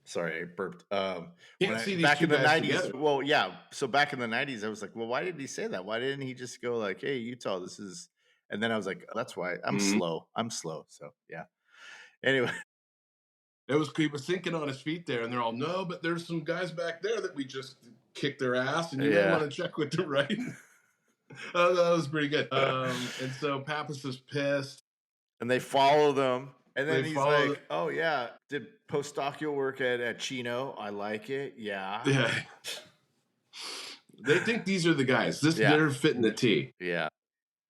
sorry, I burped. Back in the 90s. Well, yeah. So back in the 90s, I was like, well, why did he say that? Why didn't he just go like, hey, Utah, this is, and then I was like, oh, that's why I'm slow. So yeah. Anyway. He was thinking on his feet there, and they're all, no, but there's some guys back there that we just kicked their ass, and you may want to check with them, right? That was pretty good. And so Pappas is pissed. And they follow them. And then he's like, oh, yeah, did postdoctoral work at Chino. I like it. Yeah. They think these are the guys. They're fitting the T. Yeah.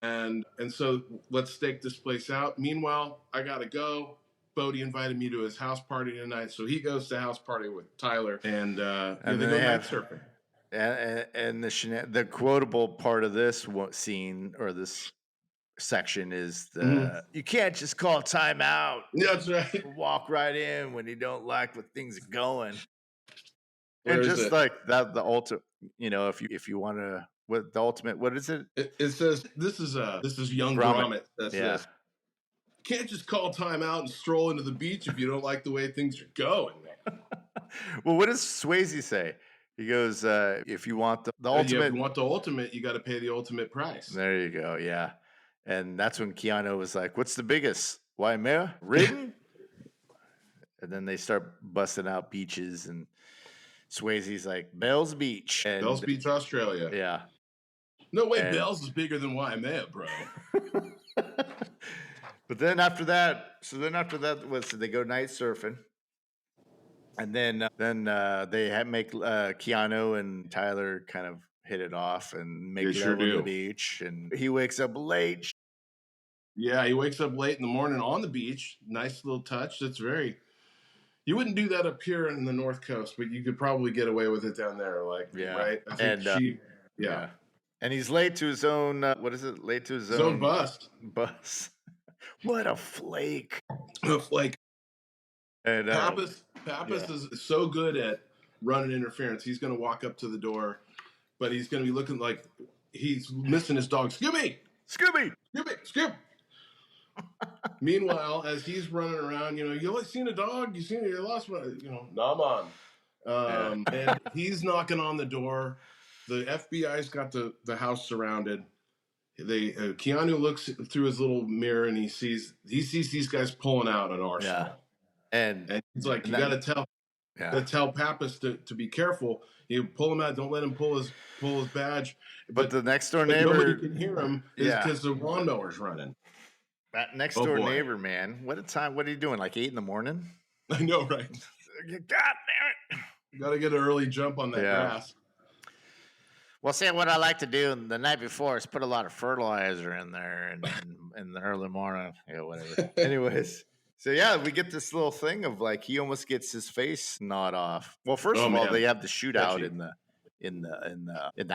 And so let's stake this place out. Meanwhile, I got to go. Bodhi invited me to his house party tonight. So he goes to house party with Tyler. And they go night surfing. And the quotable part of this scene or this section is you can't just call timeout. That's right. Walk right in when you don't like what things are going. And just like that, the ultimate, if you want to, what the ultimate, what is it? It says this is young Gromit. That's this. You can't just call timeout and stroll into the beach if you don't like the way things are going. Well, what does Swayze say? He goes, if you want the ultimate, if you want the ultimate, you got to pay the ultimate price. There you go. Yeah. And that's when Keanu was like, what's the biggest? Waimea? Ridden? And then they start busting out beaches, and Swayze's like, Bells Beach. And Bells Beach, Australia. Yeah. No way, Bells is bigger than Waimea, bro. But then after that, they go night surfing. And then they make Keanu and Tyler kind of hit it off and make love on the beach. And he wakes up late. Yeah, he wakes up late in the morning on the beach. Nice little touch. That's very. You wouldn't do that up here in the North Coast, but you could probably get away with it down there. Right? I think yeah. And he's late to his own. What is it? Late to his own bus. What a flake! A flake. And Pappas is so good at running interference. He's going to walk up to the door, but he's going to be looking like he's missing his dog. Scooby! Meanwhile, as he's running around, you seen a dog? You lost one? Nah, man. And he's knocking on the door. The FBI's got the house surrounded. Keanu looks through his little mirror and he sees these guys pulling out an arsenal. Yeah. And he's like, you got to tell. to tell Pappas to be careful. You pull him out. Don't let him pull his badge. But the next door neighbor, nobody can hear him is because the lawnmower's running. That next door neighbor, man. What a time. What are you doing? Like 8 a.m? I know, right? God damn it. You got to get an early jump on that grass. Well, see, what I like to do the night before is put a lot of fertilizer in there and in the early morning. Yeah, whatever. Anyways, so yeah, we get this little thing of like he almost gets his face gnawed off. Well, first of all, they have the shootout in the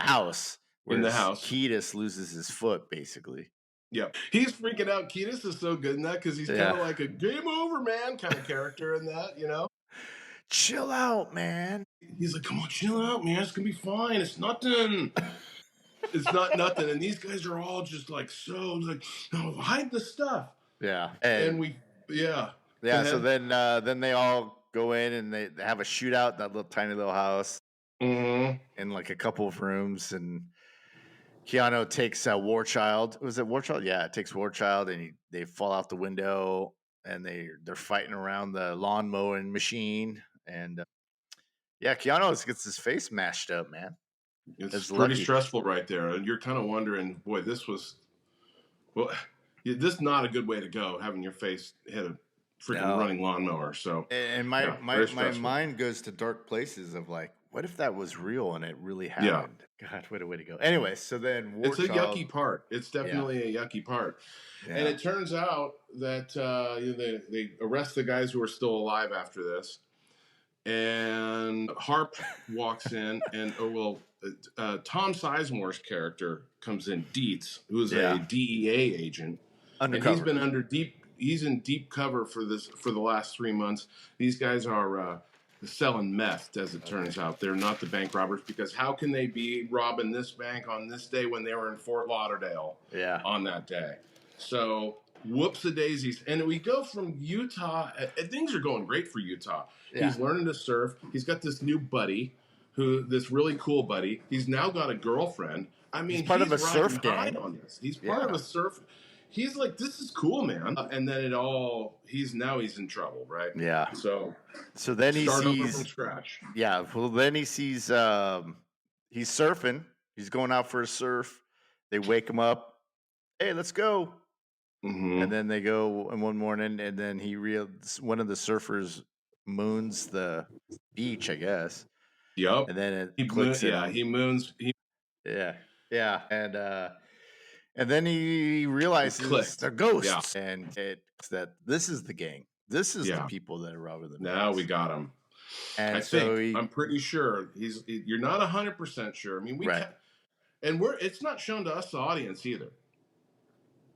house. In the house, Kiedis loses his foot basically. Yep, he's freaking out. Kiedis is so good in that because he's kind of like a game over man kind of character in that, you know. Chill out, man. He's like, come on, chill out, man. It's gonna be fine. It's nothing. It's not nothing. And these guys are all just like so like, no, hide the stuff. Yeah, and we So then they all go in and they have a shootout in that little tiny little house in like a couple of rooms, and Keanu takes War Child. Was it War Child? Yeah, it takes War Child, and they fall out the window, and they're fighting around the lawn mowing machine, and Keanu gets his face mashed up, man. It's pretty stressful right there, and you're kind of wondering, boy, this is not a good way to go, having your face hit a freaking running lawnmower. So, and my mind goes to dark places of like, what if that was real and it really happened? God, what a way to go. Anyway, so then it's a yucky part. It's definitely a yucky part. Yeah. And it turns out that they arrest the guys who are still alive after this. And Harp walks in, and Tom Sizemore's character comes in, Dietz, who's a DEA agent. Undercover. And he's been he's in deep cover for the last 3 months. These guys are selling meth, as it turns out. They're not the bank robbers, because how can they be robbing this bank on this day when they were in Fort Lauderdale on that day? So whoops-a-daisies. And we go from Utah, and things are going great for Utah. Yeah. He's learning to surf. He's got this new buddy, this really cool buddy. He's now got a girlfriend. I mean, he's part of a surf gang. On this. He's part of a surf. He's like, this is cool, man. And then he's in trouble, right? Yeah. So then he sees over from scratch. Yeah. Well, then he sees he's surfing. He's going out for a surf. They wake him up. Hey, let's go. Mm-hmm. And then they go in one morning, and then one of the surfers moons the beach, I guess. Yep. And then he clicks he moons. Yeah. And then he realizes they're ghosts, and it's that this is the gang. This is the people that are robbing the banks. Now we got him. And I'm pretty sure you're not 100% sure. I mean, it's not shown to us, the audience, either.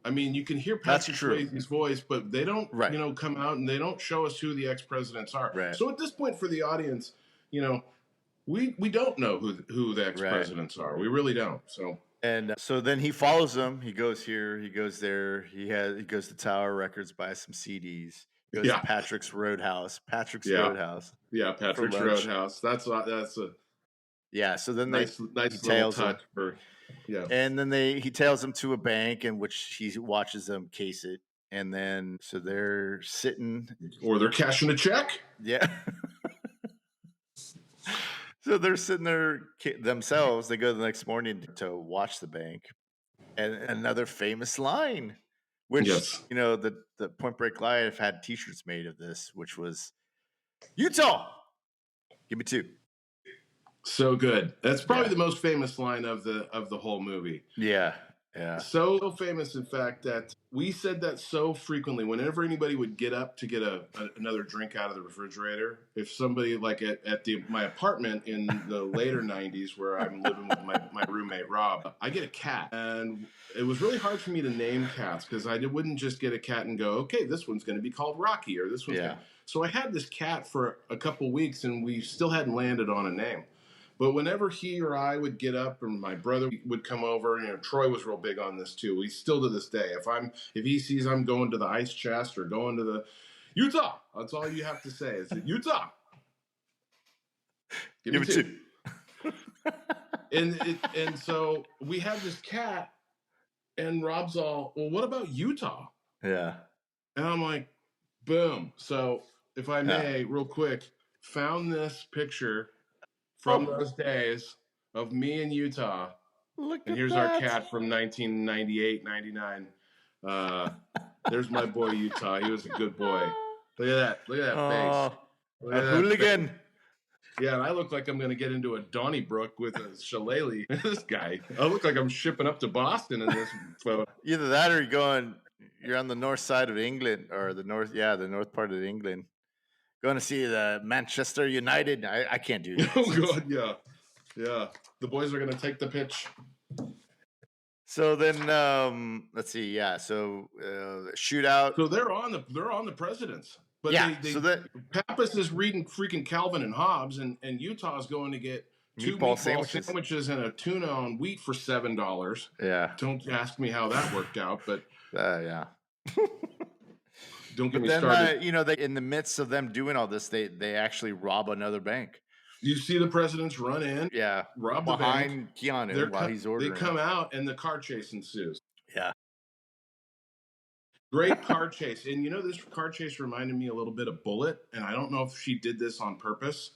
I mean, you can hear Patrick Swayze's voice, but they don't, come out and they don't show us who the ex-presidents are. Right. So at this point, for the audience, we don't know who the ex-presidents are. We really don't. So. And so then he follows them. He goes here. He goes there. He goes to Tower Records, buys some CDs. Goes to Patrick's Roadhouse. Roadhouse. Yeah, Patrick's Roadhouse. That's a. Yeah. So then nice he tails touch him. And then he tails him to a bank in which he watches them case it. And then so they're sitting, or they're cashing a check. Yeah. So they're sitting there themselves. They go the next morning to watch the bank. And another famous line, which, the Point Break Live had T-shirts made of this, which was, Utah, give me 2. So good. That's probably the most famous line of the whole movie. Yeah. Yeah. So famous, in fact, that we said that so frequently. Whenever anybody would get up to get another drink out of the refrigerator, if somebody like at my apartment in the later 90s, where I'm living with my roommate Rob, I get a cat, and it was really hard for me to name cats because I wouldn't just get a cat and go, okay, this one's going to be called Rocky, or this one's So I had this cat for a couple weeks, and we still hadn't landed on a name. But whenever he or I would get up, or my brother would come over, Troy was real big on this too. He's still to this day. If he sees I'm going to the ice chest or going to the Utah, that's all you have to say is Utah. Give me 2. and so we have this cat, and Rob's all, well, what about Utah? Yeah. And I'm like, boom. So if I may, real quick. found this picture from Oh, those days of me in Utah. look And at here's our that. cat from 1998, 99. There's my boy Utah. He was a good boy. Look at that. Look at that face. Oh, Look a at that face. hooligan. Yeah, and I look like I'm going to get into a Donnybrook with a shillelagh. This guy. I look like I'm shipping up to Boston in this photo. Either that or you're on the north side of England or the north part of England. Going to see the Manchester United. I can't do the Oh, accents. God, yeah. Yeah. The boys are going to take the pitch. So then, let's see. Yeah. So shootout. So they're on the presidents. But Yeah. they So that Pappas is reading freaking Calvin and Hobbes, and Utah's going to get two meatball meatball sandwiches. sandwiches and a tuna on wheat for $7. Yeah. Don't ask me how that worked out, but Yeah. don't get But me then, started. they in the midst of them doing all this, they actually rob another bank. You see the presidents run in, Yeah. rob the bank. Behind Keanu while he's They ordering. come out, and the car chase ensues. Yeah. Great car chase. And this car chase reminded me a little bit of Bullet, and I don't know if she did this on purpose.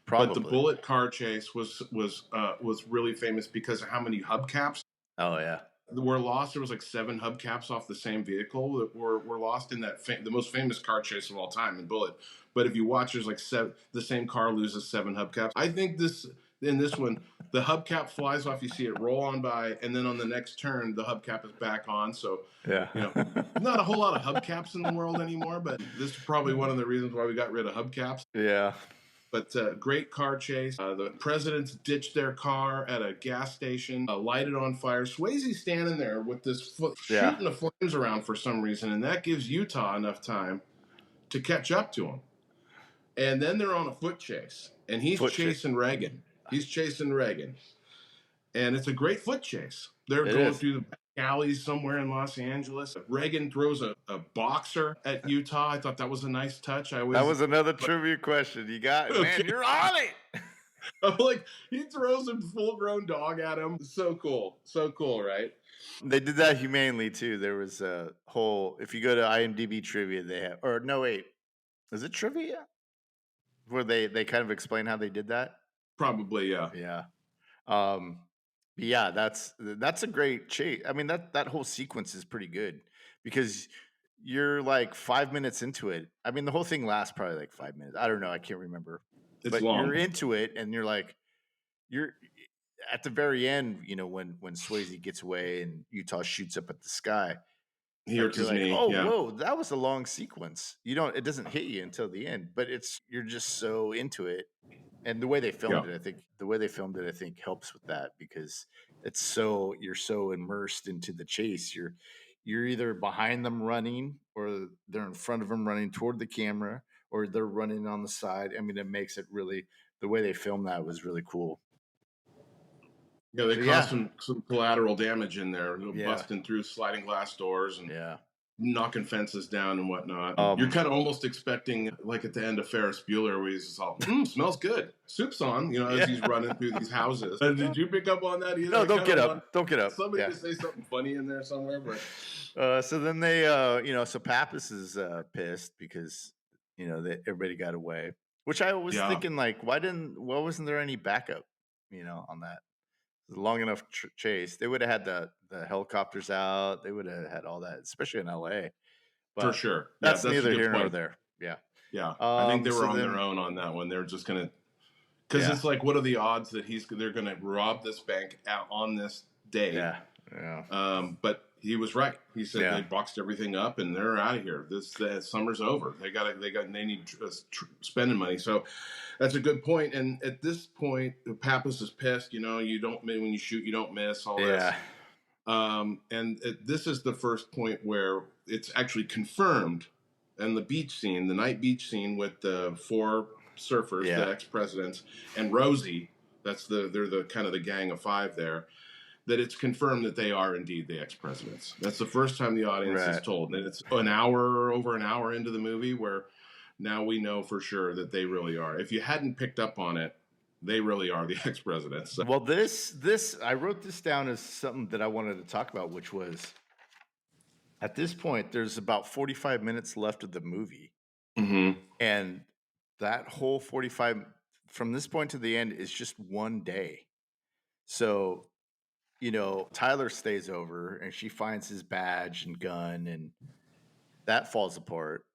Probably. But the Bullet car chase was really famous because of how many hubcaps yeah. were lost. There was like 7 hubcaps off the same vehicle that were lost in that the most famous car chase of all time in Bullet. But if you watch, there's like the same car loses 7 hubcaps. I think in this one, the hubcap flies off. You see it roll on by, and then on the next turn, the hubcap is back on. So Yeah. not a whole lot of hubcaps in the world anymore. But this is probably one of the reasons why we got rid of hubcaps. Yeah. But great car chase. The presidents ditched their car at a gas station, lighted on fire. Swayze's standing there with this shooting the flames around for some reason, and that gives Utah enough time to catch up to him. And then they're on a foot chase, and he's chasing Reagan. He's chasing Reagan, and it's a great foot chase. They're going through the alleys somewhere in Los Angeles. Reagan throws a boxer at Utah. I thought that was a nice touch. That was another trivia question. You got man, you're on it. I'm like, he throws a full-grown dog at him. So cool, right? They did that humanely too. There was a whole. If you go to IMDb trivia, they have. Or no, wait, is it trivia? Where they kind of explain how they did that? Probably, yeah. Yeah. Yeah, that's a great chase. I mean, that whole sequence is pretty good because you're like 5 minutes into it. I mean, the whole thing lasts probably like 5 minutes. I don't know. I can't remember. It's long. You're into it, and you're at the very end. When Swayze gets away and Utah shoots up at the sky. You're like, whoa, that was a long sequence. It doesn't hit you until the end, but you're just so into it. And the way they filmed it, I think helps with that because you're so immersed into the chase. You're either behind them running or they're in front of them running toward the camera or they're running on the side. I mean, it makes it really, the way they filmed that was really cool. Yeah, they caused some collateral damage in there, busting through sliding glass doors and knocking fences down and whatnot. You're kind of almost expecting, like at the end of Ferris Bueller, where he's just all, smells good, soup's on, as he's running through these houses. Did you pick up on that either? No, don't get up. Don't get up. Somebody just say something funny in there somewhere. But so then they, so Pappas is pissed because everybody got away. Which I was thinking, like, why wasn't there any backup, on that? Long enough chase, they would have had the helicopters out. They would have had all that, especially in LA. But for sure, that's neither here nor there. Yeah. I think they were on their own on that one. They're just gonna, because it's like, what are the odds that they're gonna rob this bank out on this day? Yeah. But he was right. He said they boxed everything up and they're out of here. This summer's over. They need spending money. So that's a good point. And at this point, Pappas is pissed. You don't, when you shoot, you don't miss, all this. And this is the first point where it's actually confirmed. And the night beach scene with the 4 surfers, the ex-presidents, and Rosie. They're the kind of the gang of 5 there. That it's confirmed that they are indeed the ex-presidents. That's the first time the audience is told. And it's over an hour into the movie where now we know for sure that they really are. If you hadn't picked up on it, they really are the ex-presidents. So. Well, I wrote this down as something that I wanted to talk about, which was at this point, there's about 45 minutes left of the movie. Mm-hmm. And that whole 45 from this point to the end is just one day. So, Tyler stays over and she finds his badge and gun, and that falls apart.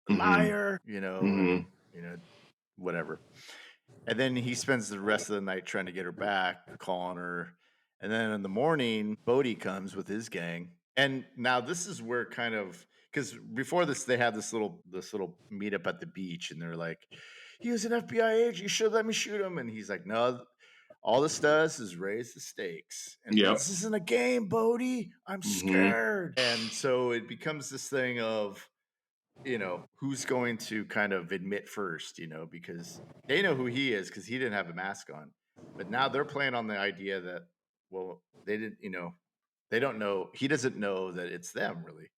Mm-hmm. Liar, Mm-hmm. and whatever. And then he spends the rest of the night trying to get her back, calling her. And then in the morning, Bodhi comes with his gang. And now this is where kind of, because before this they have this little meetup at the beach, and they're like, "He was an FBI agent. You should let me shoot him." And he's like, "No, all this does is raise the stakes. And Yep. this isn't a game, Bodhi. I'm Mm-hmm. scared." And so it becomes this thing of, who's going to kind of admit first, because they know who he is because he didn't have a mask on. But now they're playing on the idea that, well, they didn't, they don't know, he doesn't know that it's them really,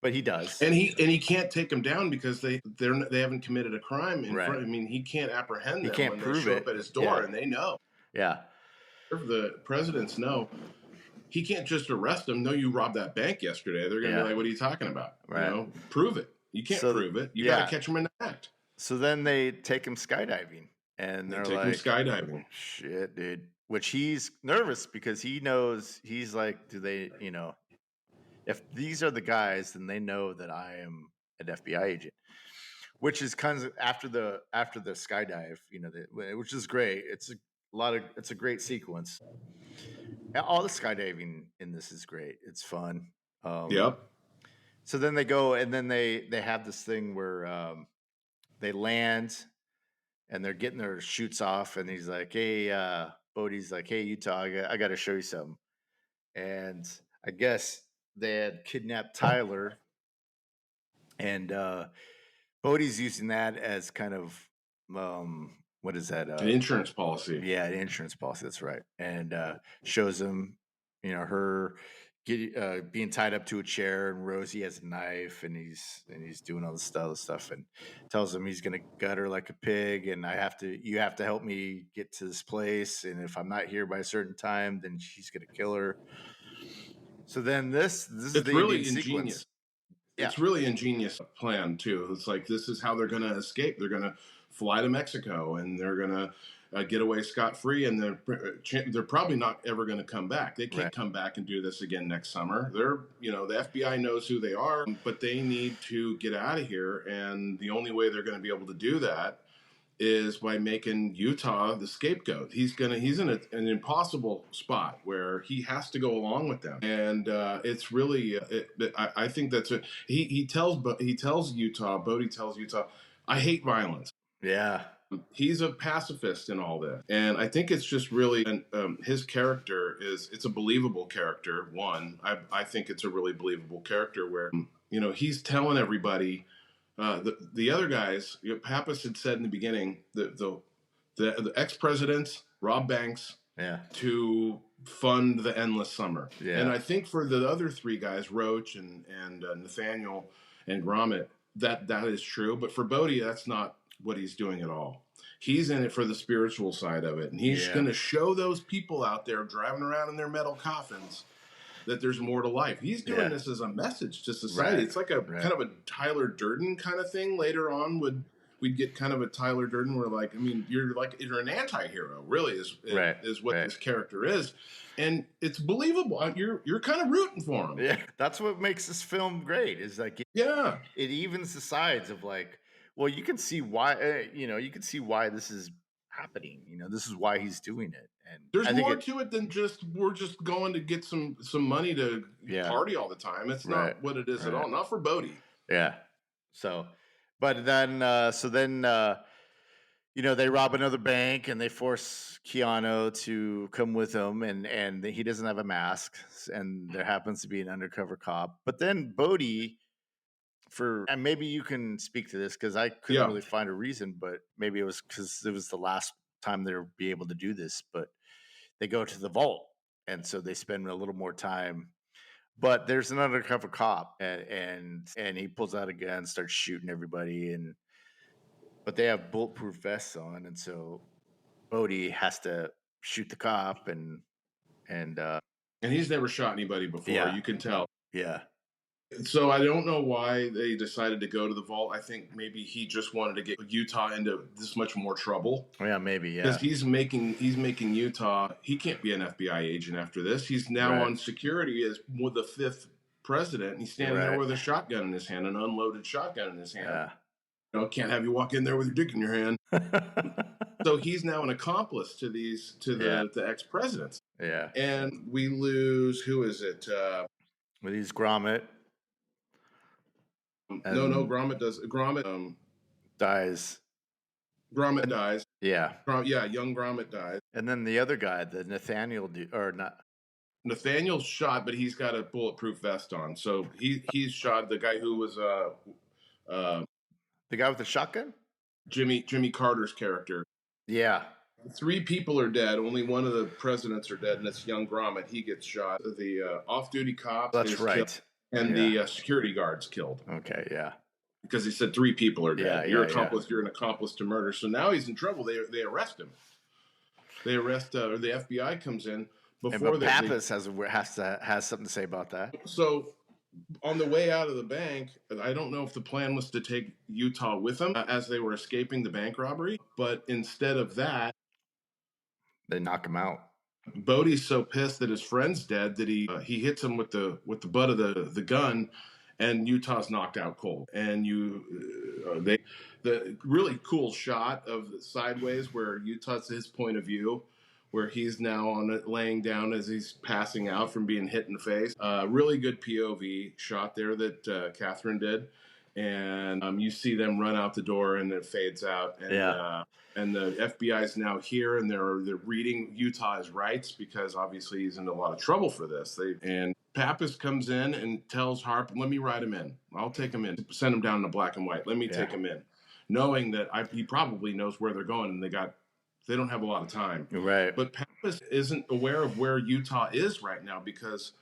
but he does. And he can't take them down because they haven't committed a crime in Right. front. I mean, he can't apprehend He them can't when they prove show up it. at his door, Yeah. and they know. Yeah. The presidents know he can't just arrest them. No, you robbed that bank yesterday. They're going to Yeah. be like, "What are you talking about? Right. Prove it. You can't So, prove it. You got to yeah. catch them in the act." So then they take him skydiving, and They they're take him like, skydiving. "Shit, dude." Which he's nervous because he knows, he's like, do they, if these are the guys, then they know that I am an FBI agent, which is kind of after the skydive, which is great. It's a great sequence. All the skydiving in this is great. It's fun. Yep. So then they go, and then they have this thing where they land, and they're getting their shoots off, and he's like, "Hey, Bodhi's like, hey, Utah, I got to show you something." And I guess they had kidnapped Tyler, and Bodhi's using that as kind of, what is that? An insurance policy. Yeah, the insurance policy. That's right. And shows him, her being tied up to a chair, and Rosie has a knife, and he's doing all this other stuff, and tells him he's gonna gut her like a pig, and you have to help me get to this place, and if I'm not here by a certain time, then she's gonna kill her. So then this is It's the ending really ingenious. sequence. Yeah, It's really ingenious plan too. It's like this is how they're going to escape. They're going to fly to Mexico, and they're going to get away scot free, and they're probably not ever going to come back. They right. can't come back and do this again next summer. The FBI knows who they are, but they need to get out of here, and the only way they're going to be able to do that is by making Utah the scapegoat. He's in an impossible spot where he has to go along with them, and it's really. I think that's it. He tells Utah. Bodhi tells Utah, "I hate violence." Yeah, He's a pacifist in all this, and I think it's just really. And his character it's a believable character. I think it's a really believable character where he's telling everybody the other guys, Pappas had said in the beginning, the ex presidents rob banks yeah, to fund the endless summer, and yeah, I think for the other three guys, Roach and Nathaniel and Gromit, that is true. But for Bodhi, that's not what he's doing at all. He's in it for the spiritual side of it, and he's yeah, going to show those people out there driving around in their metal coffins that there's more to life. He's doing yeah. this as a message to society. Right, It's like a right. kind of a Tyler Durden kind of thing. Later on, we'd get kind of a Tyler Durden where you're an anti-hero, really Right, is what right. this character is, and it's believable. You're kind of rooting for him. Yeah, that's what makes this film great. Is like Yeah, it evens the sides of like, well, you can see why, you can see why this is happening. This is why he's doing it, and there's I think more it. to it than just we're just going to get some money to Yeah, party all the time. It's right, not what it is at right. all. Not for Bodhi. Yeah. So, but then, they rob another bank, and they force Keanu to come with them, and he doesn't have a mask, and there happens to be an undercover cop. But then Bodhi, and maybe you can speak to this because I couldn't Yeah, really find a reason, but maybe it was because it was the last time they'll be able to do this. But they go to the vault, and so they spend a little more time. But there's an undercover cop, and he pulls out a gun, starts shooting everybody, but they have bulletproof vests on, and so Bodhi has to shoot the cop, and and he's never shot anybody before. yeah, You can tell. yeah. So I don't know why they decided to go to the vault. I think maybe he just wanted to get Utah into this much more trouble Yeah, maybe. because Yeah. he's making Utah. He can't be an FBI agent after this. He's now Right. on security as with the fifth president. And he's standing there Right. with a shotgun in his hand, an unloaded shotgun in his hand. Yeah. Can't have you walk in there with your dick in your hand. So he's now an accomplice to Yeah. the ex presidents. Yeah. And we lose, who is it? With these Gromit No, and dies. Gromit dies. Yeah. Yeah, young Gromit dies. And then the other guy, the Nathaniel, or not. Nathaniel's shot, but he's got a bulletproof vest on. So he's shot. The guy who was The guy with the shotgun? Jimmy Carter's character. Yeah. 3 people are dead. Only one of the presidents are dead, and it's young Gromit. He gets shot. The off-duty cop That's right. killed, and the security guard's killed. Okay, yeah. Because he said 3 people are dead. Yeah, You're an accomplice to murder. So now he's in trouble. They arrest him. They arrest, or the FBI comes in before but Pappas has something to say about that. So on the way out of the bank, I don't know if the plan was to take Utah with them as they were escaping the bank robbery, but instead of that, they knock him out. Bodhi's so pissed that his friend's dead that he hits him with the butt of the gun, and Utah's knocked out cold. And the really cool shot of the sideways where Utah's his point of view, where he's now on it laying down as he's passing out from being hit in the face. Really good POV shot there that Catherine did, and you see them run out the door and it fades out. And, and the FBI is now here, and they're reading Utah's rights because obviously he's in a lot of trouble for this. And Pappas comes in and tells Harp, "Let me write him in. I'll take him in. Send him down to black and white. Let me take him in," knowing that he probably knows where they're going, and they don't have a lot of time. Right. But Pappas isn't aware of where Utah is right now because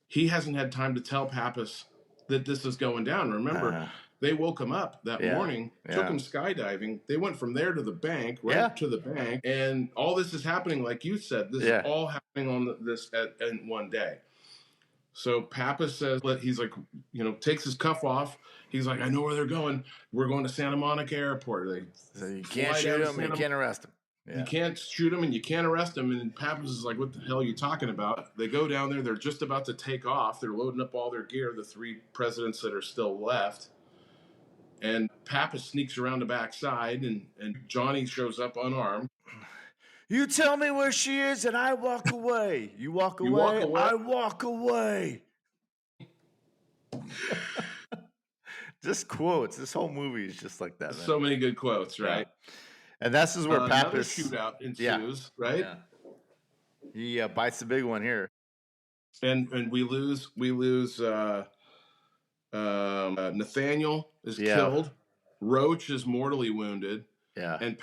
he hasn't had time to tell Pappas that this is going down. Remember, they woke him up that morning, took him skydiving. They went from there to the bank, to the bank, and all this is happening, like you said. This is all happening on in one day. So Pappas says, he's like, takes his cuff off. He's like, "I know where they're going. We're going to Santa Monica Airport." So you can't shoot him, you can't arrest him. Yeah. You can't shoot him and you can't arrest him. And Pappas is like, "What the hell are you talking about?" They go down there. They're just about to take off. They're loading up all their gear, the 3 presidents that are still left. And Pappas sneaks around the backside, and Johnny shows up unarmed. "You tell me where she is and I walk away. You walk away, I walk away." Just quotes. This whole movie is just like that, man. So many good quotes, right? Yeah. And this is where Pappas shootout ensues, right? Yeah. He bites the big one here. And we lose Nathaniel is killed. Roach is mortally wounded. Yeah. And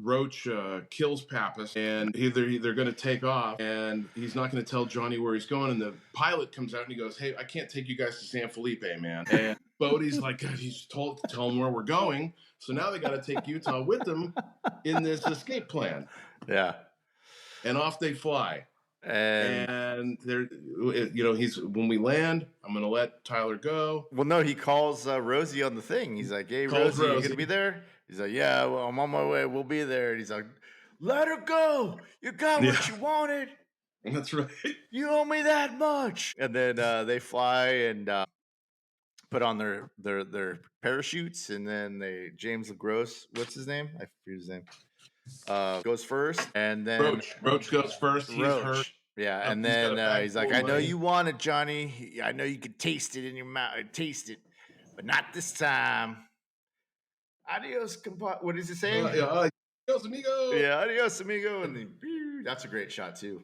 Roach kills Pappas, and they're going to take off, and he's not going to tell Johnny where he's going. And the pilot comes out and he goes, "Hey, I can't take you guys to San Felipe, man." And Bodhi's like, "God, he's told to tell him where we're going." So now they got to take Utah with them in this escape plan. Yeah. And off they fly. And they're, when we land, I'm going to let Tyler go. Well, no, he calls Rosie on the thing. He's like, "Hey, Rosie, you going to be there?" He's like, "Yeah, well, I'm on my way. We'll be there." And he's like, "Let her go. You got what you wanted." That's right. "You owe me that much." And then they fly and put on their parachutes, and then James LaGrosse, what's his name? I forget his name. Goes first, and then Roach goes first. He's hurt. Yeah, and then he's like, "I know you want it, Johnny. I know you can taste it in your mouth. Taste it, but not this time. Adios, what does he say? Adios, amigo." Yeah, adios, amigo. And then, that's a great shot too.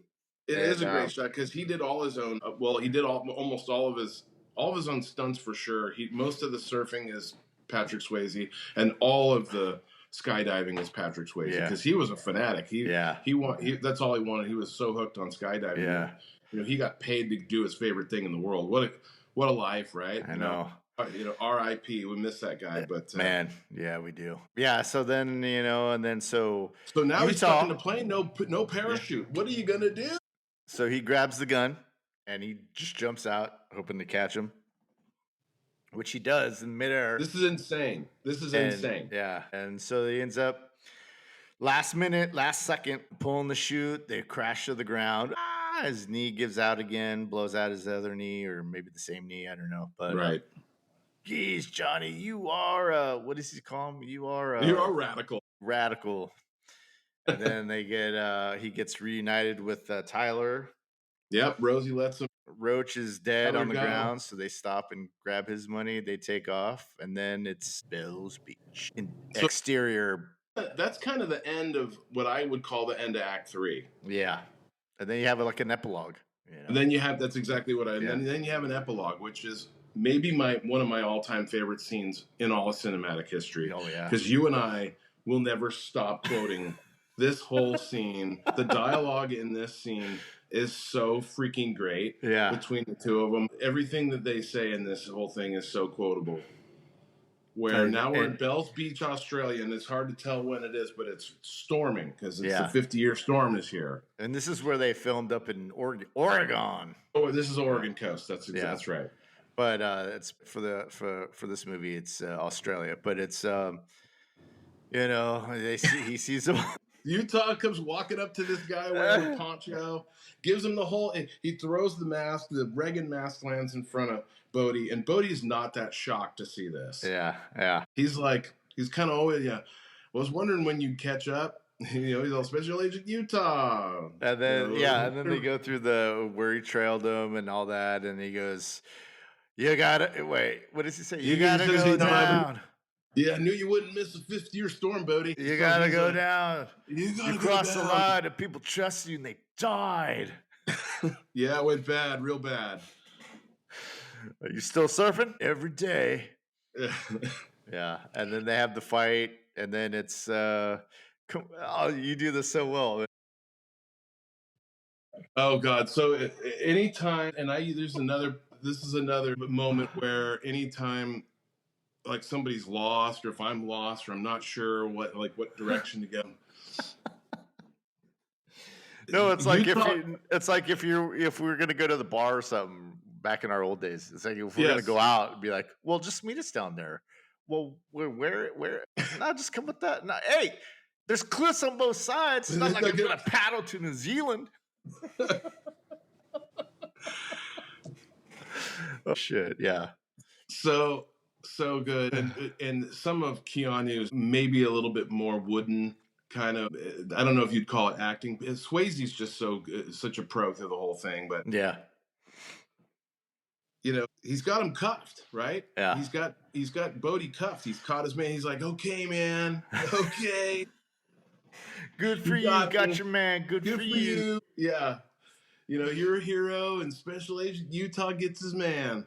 It is a great shot because he did all his own. He did almost all of his own stunts for sure. Most of the surfing is Patrick Swayze, and all of the skydiving is Patrick Swayze because he was a fanatic. That's all he wanted. He was so hooked on skydiving. Yeah, he got paid to do his favorite thing in the world. What a life, right? I know. R.I.P. We miss that guy, but man, yeah, we do. Yeah, so then so now he's stuck in the plane. No parachute. What are you gonna do? So he grabs the gun and he just jumps out, hoping to catch him. which he does in midair. This is insane. This is And insane. yeah, and so he ends up last minute, last second, pulling the chute. They crash to the ground. His knee gives out again, blows out his other knee, or maybe the same knee. I don't know. But Right. geez, Johnny, you are what does he call him? You are You're a radical. radical. And then he gets reunited with Tyler. Yep. Rosie lets him. Roach is dead Tyler on the go. ground, so they stop and grab his money. They take off, and then it's Bill's Beach. So- Exterior. That's kind of the end of what I would call the end of Act 3. Yeah. And then you have like an epilogue. You know? And then you have, that's exactly what I, Yeah. and then you have an epilogue, which is maybe one of my all-time favorite scenes in all of cinematic history. Oh, yeah. Because you and I will never stop quoting this whole scene. The dialogue in this scene is so freaking great. Yeah. Between the two of them. Everything that they say in this whole thing is so quotable. Where now we're in Bells Beach, Australia, and it's hard to tell when it is, but it's storming because it's the 50-year storm is here. And this is where they filmed up in Oregon. Oh, this is Oregon coast. That's right. But it's for this movie, it's Australia. But it's you know, he sees them. Utah comes walking up to this guy wearing a poncho, gives him the whole. He throws the mask. The Reagan mask lands in front of Bodhi, and Bodhi's not that shocked to see this. Yeah. He's kind of always, I was wondering when you'd catch up. You know, he's all Special Agent Utah. And then and then they go through where he trailed him and all that, and he goes, "You gotta wait." What does he say? You gotta go down. Yeah, I knew you wouldn't miss the 50-year storm, Bodhi. You gotta go down. You crossed the line, and people trusted you, and they died. Yeah, it went bad, real bad. Are you still surfing? Every day. Yeah, and then they have the fight, and then it's you do this so well. Oh God! So anytime, and this is another moment where anytime, like somebody's lost, or if I'm lost, or I'm not sure what direction to go. No, it's like if we were gonna go to the bar or something back in our old days. It's like if we're gonna go out and be like, well, just meet us down there. Well, where? No, just come with that. No, hey, there's cliffs on both sides. It's not like I'm gonna paddle to New Zealand. Oh shit! Yeah. So good, and some of Keanu's maybe a little bit more wooden kind of. I don't know if you'd call it acting. Swayze's just such a pro through the whole thing, but yeah. You know, he's got him cuffed, right? Yeah. He's got Bodhi cuffed. He's caught his man. He's like, okay, man, okay. Good for you. Got your man. Good for you. Yeah. You know, you're a hero, and Special Agent Utah gets his man.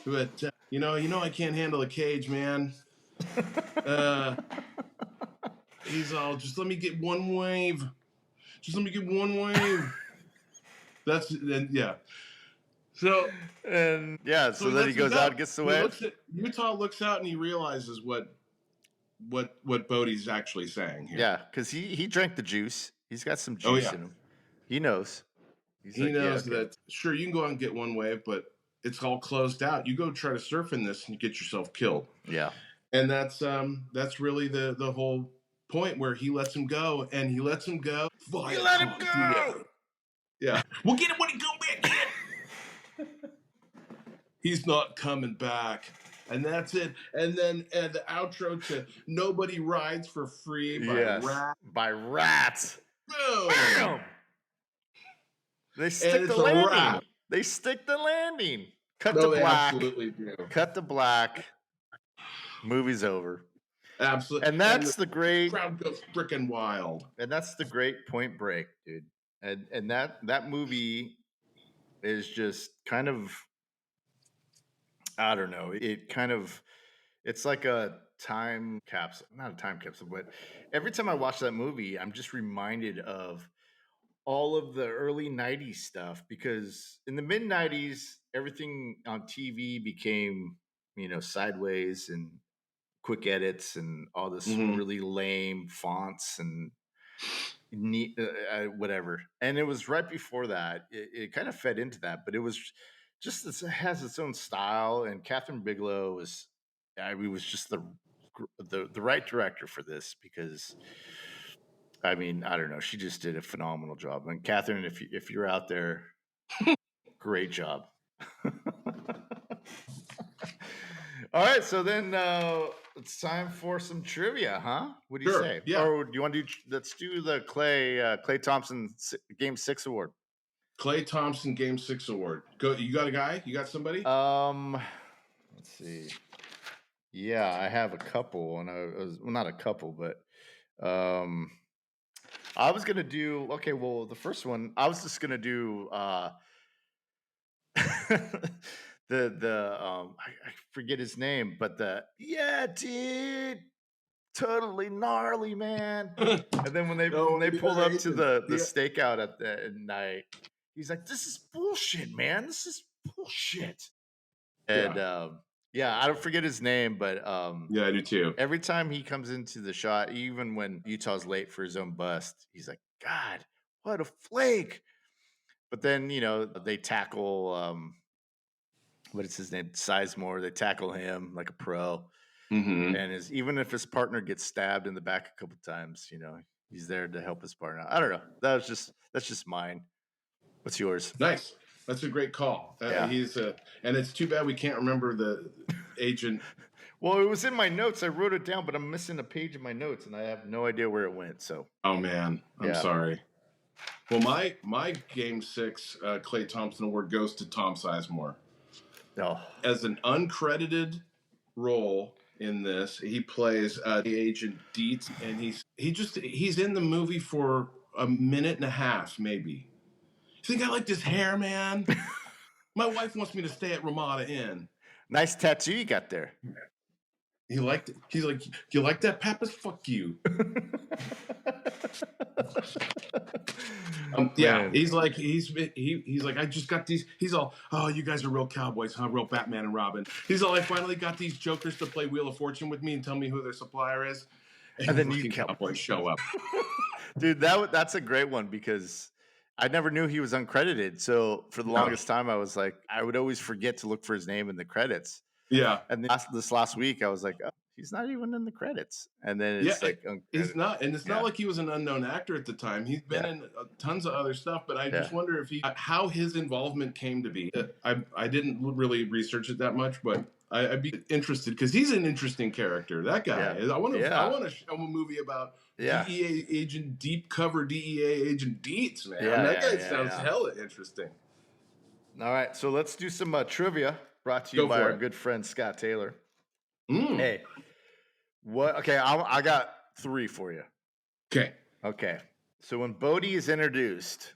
But you know, I can't handle a cage, man. He's all, just let me get one wave. Just let me get one wave. Yeah. So then he goes out and gets the wave. Utah looks out and he realizes what Bodhi's actually saying here. Yeah, because he drank the juice. He's got some juice in him. He knows. He knows that, sure, you can go out and get one wave, but it's all closed out. You go try to surf in this and you get yourself killed. Yeah. And that's really the whole point, where he lets him go, and he lets him go. You let him go! Yeah. We'll get him when he comes back in. He's not coming back. And that's it. And then the outro to Nobody Rides for Free by Rats. Boom! Bam! They stick the landing. They stick the landing. Cut to black. They absolutely do. Cut to black. Movie's over. Absolutely. And that's the great crowd goes freaking wild. And that's the great Point Break, dude. And that movie is just kind of, I don't know. It's like a time capsule. Not a time capsule, but every time I watch that movie, I'm just reminded of all of the early 90s stuff, because in the mid 90s, everything on TV became, sideways and quick edits and all this really lame fonts and neat, whatever. And it was right before that. It kind of fed into that, but it was just has its own style, and Catherine Bigelow was just the right director for this because I mean, I don't know, she just did a phenomenal job. And Catherine, if you're out there, great job. All right, so then it's time for some trivia, huh? What do you Sure. say? Yeah. Or do you want to do? Let's do the Clay Thompson Game 6 award. Clay Thompson Game 6 award. Go. You got a guy? You got somebody? Let's see. Yeah, I have a couple, and well, not a couple, but I was gonna do okay. Well, the first one, I was just gonna do I forget his name, but yeah, dude, totally gnarly, man. And then when they pulled up to the stakeout at night, he's like, "This is bullshit, man. This is bullshit." And yeah, I don't forget his name, but Yeah, I do too. every time he comes into the shot, even when Utah's late for his own bust, he's like, "God, what a flake!" But then they tackle what is his name, Sizemore. They tackle him like a pro, Mm-hmm. and even if his partner gets stabbed in the back a couple times, he's there to help his partner. I don't know. That's just mine. What's yours? Nice. That's a great call. Yeah. And it's too bad we can't remember the agent. Well, it was in my notes. I wrote it down, but I'm missing a page in my notes, and I have no idea where it went. So, oh man, I'm sorry. Well, my Game 6 Clay Thompson award goes to Tom Sizemore. Oh. As an uncredited role in this, he plays the agent Dietz, and he's in the movie for a minute and a half, maybe. You think I like this hair, man? My wife wants me to stay at Ramada Inn. Nice tattoo you got there. He liked it. He's like, you like that, Pappas? Fuck you. Yeah, he's like, I just got these. He's all, oh, you guys are real cowboys, huh? Real Batman and Robin. He's all, I finally got these jokers to play Wheel of Fortune with me and tell me who their supplier is. And then you cowboys show up. Dude, that's a great one because I never knew he was uncredited. So for the longest time, I was like, I would always forget to look for his name in the credits. Yeah. And this last week, I was like, oh, he's not even in the credits. And then it's he's not, and it's not like he was an unknown actor at the time. He's been in tons of other stuff, but I just wonder if how his involvement came to be. I didn't really research it that much, but I'd be interested because he's an interesting character. That guy. I want to show a movie about DEA agent, deep cover DEA agent Dietz, man. That guy sounds hella interesting. All right, so let's do some trivia brought to you by our good friend Scott Taylor. Hey, what? Okay, I got 3 for you. Okay. So when Bodhi is introduced,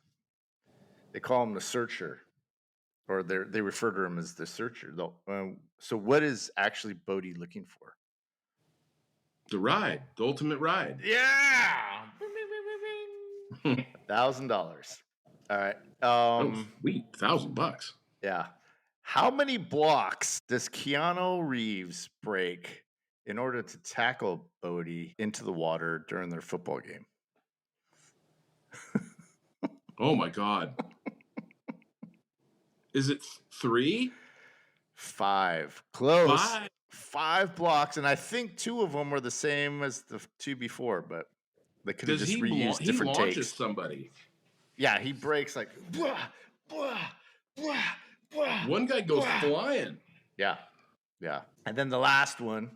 they call him the Searcher, or they refer to him as the Searcher. So what is actually Bodhi looking for? The ride, the ultimate ride. Yeah. $1,000. All right. Sweet, $1,000. Yeah. How many blocks does Keanu Reeves break in order to tackle Bodhi into the water during their football game? Oh my God. Is it 3? 5. Close. 5 blocks, and I think 2 of them were the same as the 2 before, but they could have just reused different takes. He launches somebody. Yeah, he breaks like blah, blah, blah, blah. One guy goes flying. Yeah. And then the last one.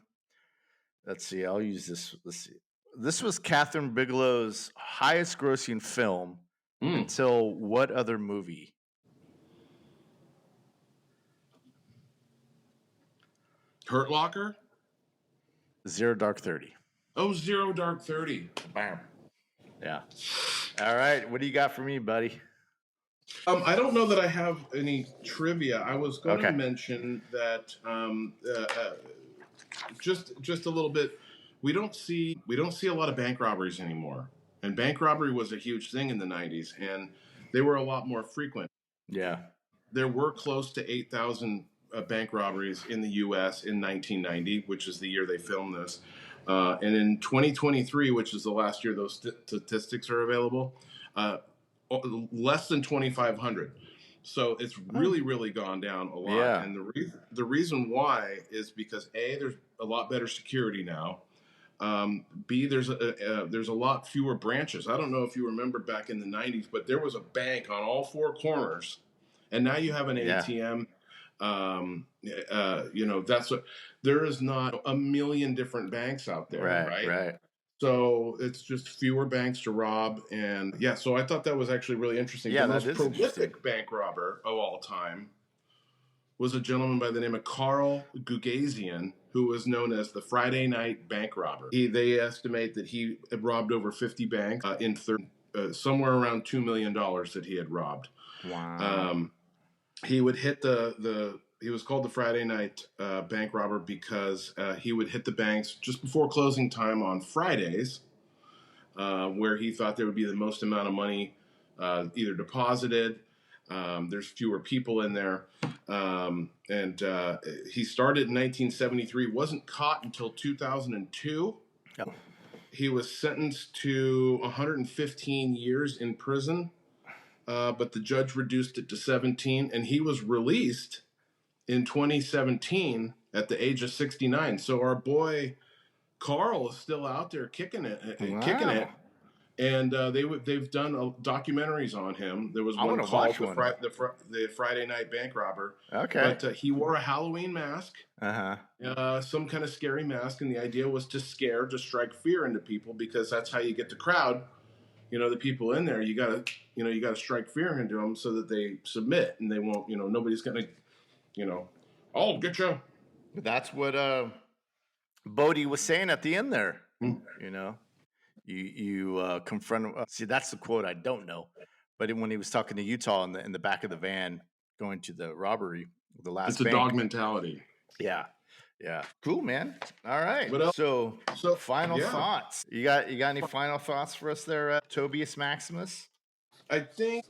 Let's see. I'll use this. Let's see. This was Catherine Bigelow's highest grossing film until what other movie? Hurt Locker? Zero Dark 30. Oh, Zero Dark 30. Bam. Yeah. All right. What do you got for me, buddy? I don't know that I have any trivia. I was going to mention that just a little bit. We don't see a lot of bank robberies anymore, and bank robbery was a huge thing in the 90s, and they were a lot more frequent. Yeah, there were close to 8,000 bank robberies in the U.S. in 1990, which is the year they filmed this, and in 2023, which is the last year those statistics are available, less than 2,500. So it's really, really gone down a lot. Yeah. And the reason why is because A, there's a lot better security now. B, there's a lot fewer branches. I don't know if you remember back in the 90s, but there was a bank on all four corners, and now you have an Yeah. ATM. That's what, there is not a million different banks out there, right? So it's just fewer banks to rob, and yeah. So I thought that was actually really interesting. Yeah, The that most is interesting. prolific bank robber of all time was a gentleman by the name of Carl Gugasian, who was known as the Friday Night Bank Robber. They estimate that he had robbed over 50 banks somewhere around $2 million that he had robbed. Wow. He would hit he was called the Friday Night Bank Robber because he would hit the banks just before closing time on Fridays, where he thought there would be the most amount of money either deposited. There's fewer people in there. And he started in 1973, wasn't caught until 2002. Oh. He was sentenced to 115 years in prison, but the judge reduced it to 17, and he was released in 2017 at the age of 69. So our boy Carl is still out there kicking it. And they've done documentaries on him. There was one called the Friday Night Bank Robber. Okay. But he wore a Halloween mask, some kind of scary mask, and the idea was to strike fear into people, because that's how you get the crowd. The people in there, you gotta strike fear into them so that they submit, and they won't. Nobody's gonna, I'll get you. That's what Bodhi was saying at the end there. You confront him. See, that's the quote I don't know, but when he was talking to Utah in the back of the van going to the robbery, the last it's a dog mentality. Yeah. Cool, man. All right. So final thoughts. You got any final thoughts for us there, Tobias Maximus? I think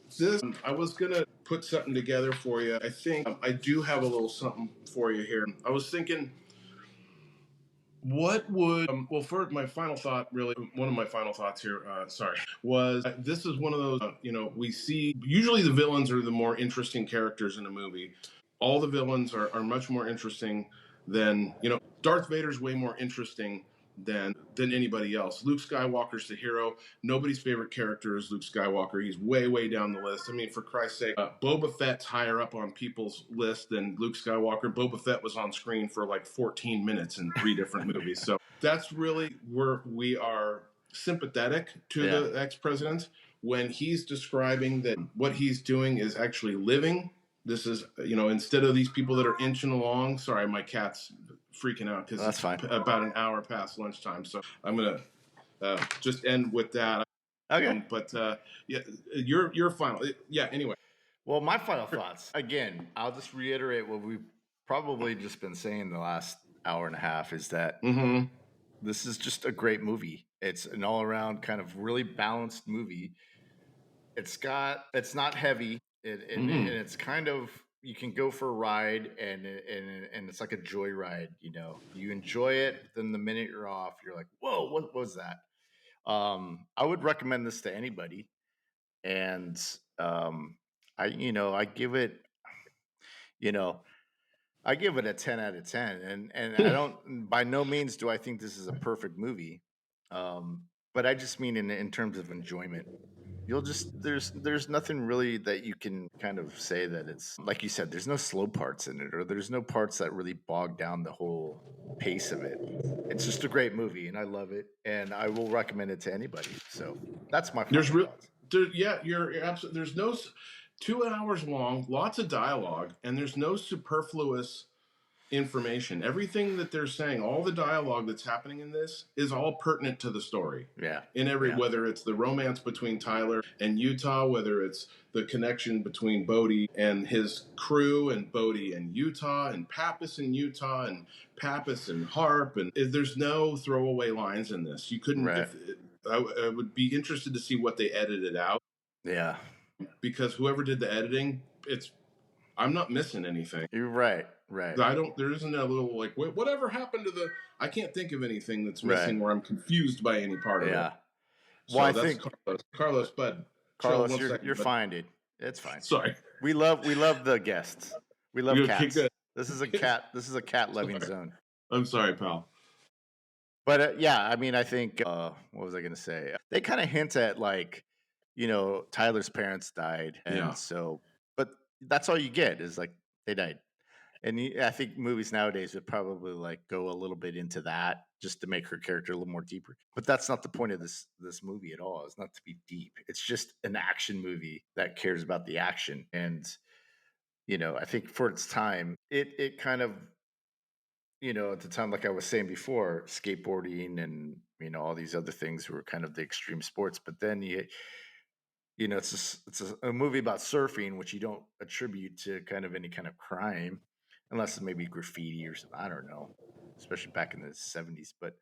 I was gonna put something together for you. I think I do have a little something for you here. I was thinking, what would for my final thought, really, one of my final thoughts here, was this is one of those, we see usually the villains are the more interesting characters in a movie. All the villains are much more interesting than, Darth Vader's way more interesting than anybody else. Luke Skywalker's the hero. Nobody's favorite character is Luke Skywalker. He's way down the list. I mean, for Christ's sake, Boba Fett's higher up on people's list than Luke Skywalker. Boba Fett was on screen for like 14 minutes in 3 different movies. So that's really where we are sympathetic to the ex-president when he's describing that what he's doing is actually living. This is, instead of these people that are inching along. Sorry, my cat's freaking out because it's about an hour past lunchtime. So I'm gonna just end with that. Okay. But your final. Yeah. Anyway. Well, my final thoughts. Again, I'll just reiterate what we've probably just been saying the last hour and a half is that this is just a great movie. It's an all-around kind of really balanced movie. It's not heavy, and it's kind of, you can go for a ride, and it's like a joyride. You enjoy it. Then the minute you're off, you're like, "Whoa, what was that?" I would recommend this to anybody, and I give it, I give it a 10 out of 10, and I don't, by no means do I think this is a perfect movie, but I just mean in terms of enjoyment. There's nothing really that you can kind of say that it's, like you said, there's no slow parts in it, or there's no parts that really bog down the whole pace of it. It's just a great movie, and I love it, and I will recommend it to anybody. So that's my final thoughts. You're absolutely. There's no 2 hours long, lots of dialogue, and there's no superfluous information. Everything that they're saying, all the dialogue that's happening in this is all pertinent to the story. Yeah. Whether it's the romance between Tyler and Utah, whether it's the connection between Bodhi and his crew, and Bodhi and Utah, and Pappas and Utah, and Pappas and Harp, and there's no throwaway lines in this. You couldn't. I would be interested to see what they edited out. Yeah. Because whoever did the editing, I'm not missing anything. You're right. There isn't a little like, whatever happened to I can't think of anything that's missing where I'm confused by any part of it. Well, so I think Carlos, Bud. Carlos, you're fine, dude. It's fine. Sorry. We love the guests. We love Okay, cats. good. This is a cat loving Sorry. zone. I'm sorry, pal. But yeah, I mean, I think what was I going to say? They kind of hint at like, Tyler's parents died, and Yeah. so, but that's all you get is like they died. And I think movies nowadays would probably like go a little bit into that just to make her character a little more deeper. But that's not the point of this movie at all. It's not to be deep. It's just an action movie that cares about the action. And I think for its time, it kind of at the time, like I was saying before, skateboarding and all these other things were kind of the extreme sports. But then it's a movie about surfing, which you don't attribute to kind of any kind of crime, unless it's maybe graffiti or something. I don't know, especially back in the '70s. But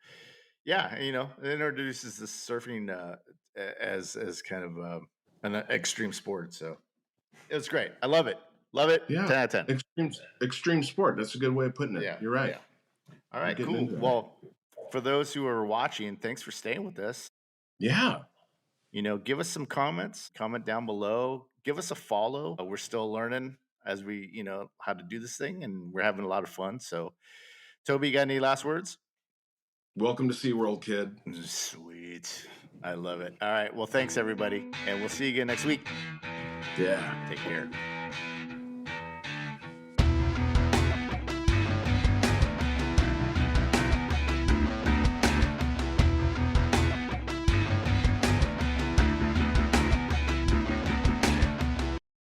yeah, it introduces this surfing as kind of an extreme sport. So it was great. I love it. Love it. Yeah. 10 out of 10. Extreme sport. That's a good way of putting it. Yeah, You're right. yeah. All I'm right, getting cool. into it. Well, for those who are watching, thanks for staying with us. Yeah. Give us some comments, comment down below, give us a follow. We're still learning as we, how to do this thing, and we're having a lot of fun. So, Toby, you got any last words? Welcome to SeaWorld, kid. Sweet. I love it. All right. Well, thanks, everybody. And we'll see you again next week. Yeah. Take care.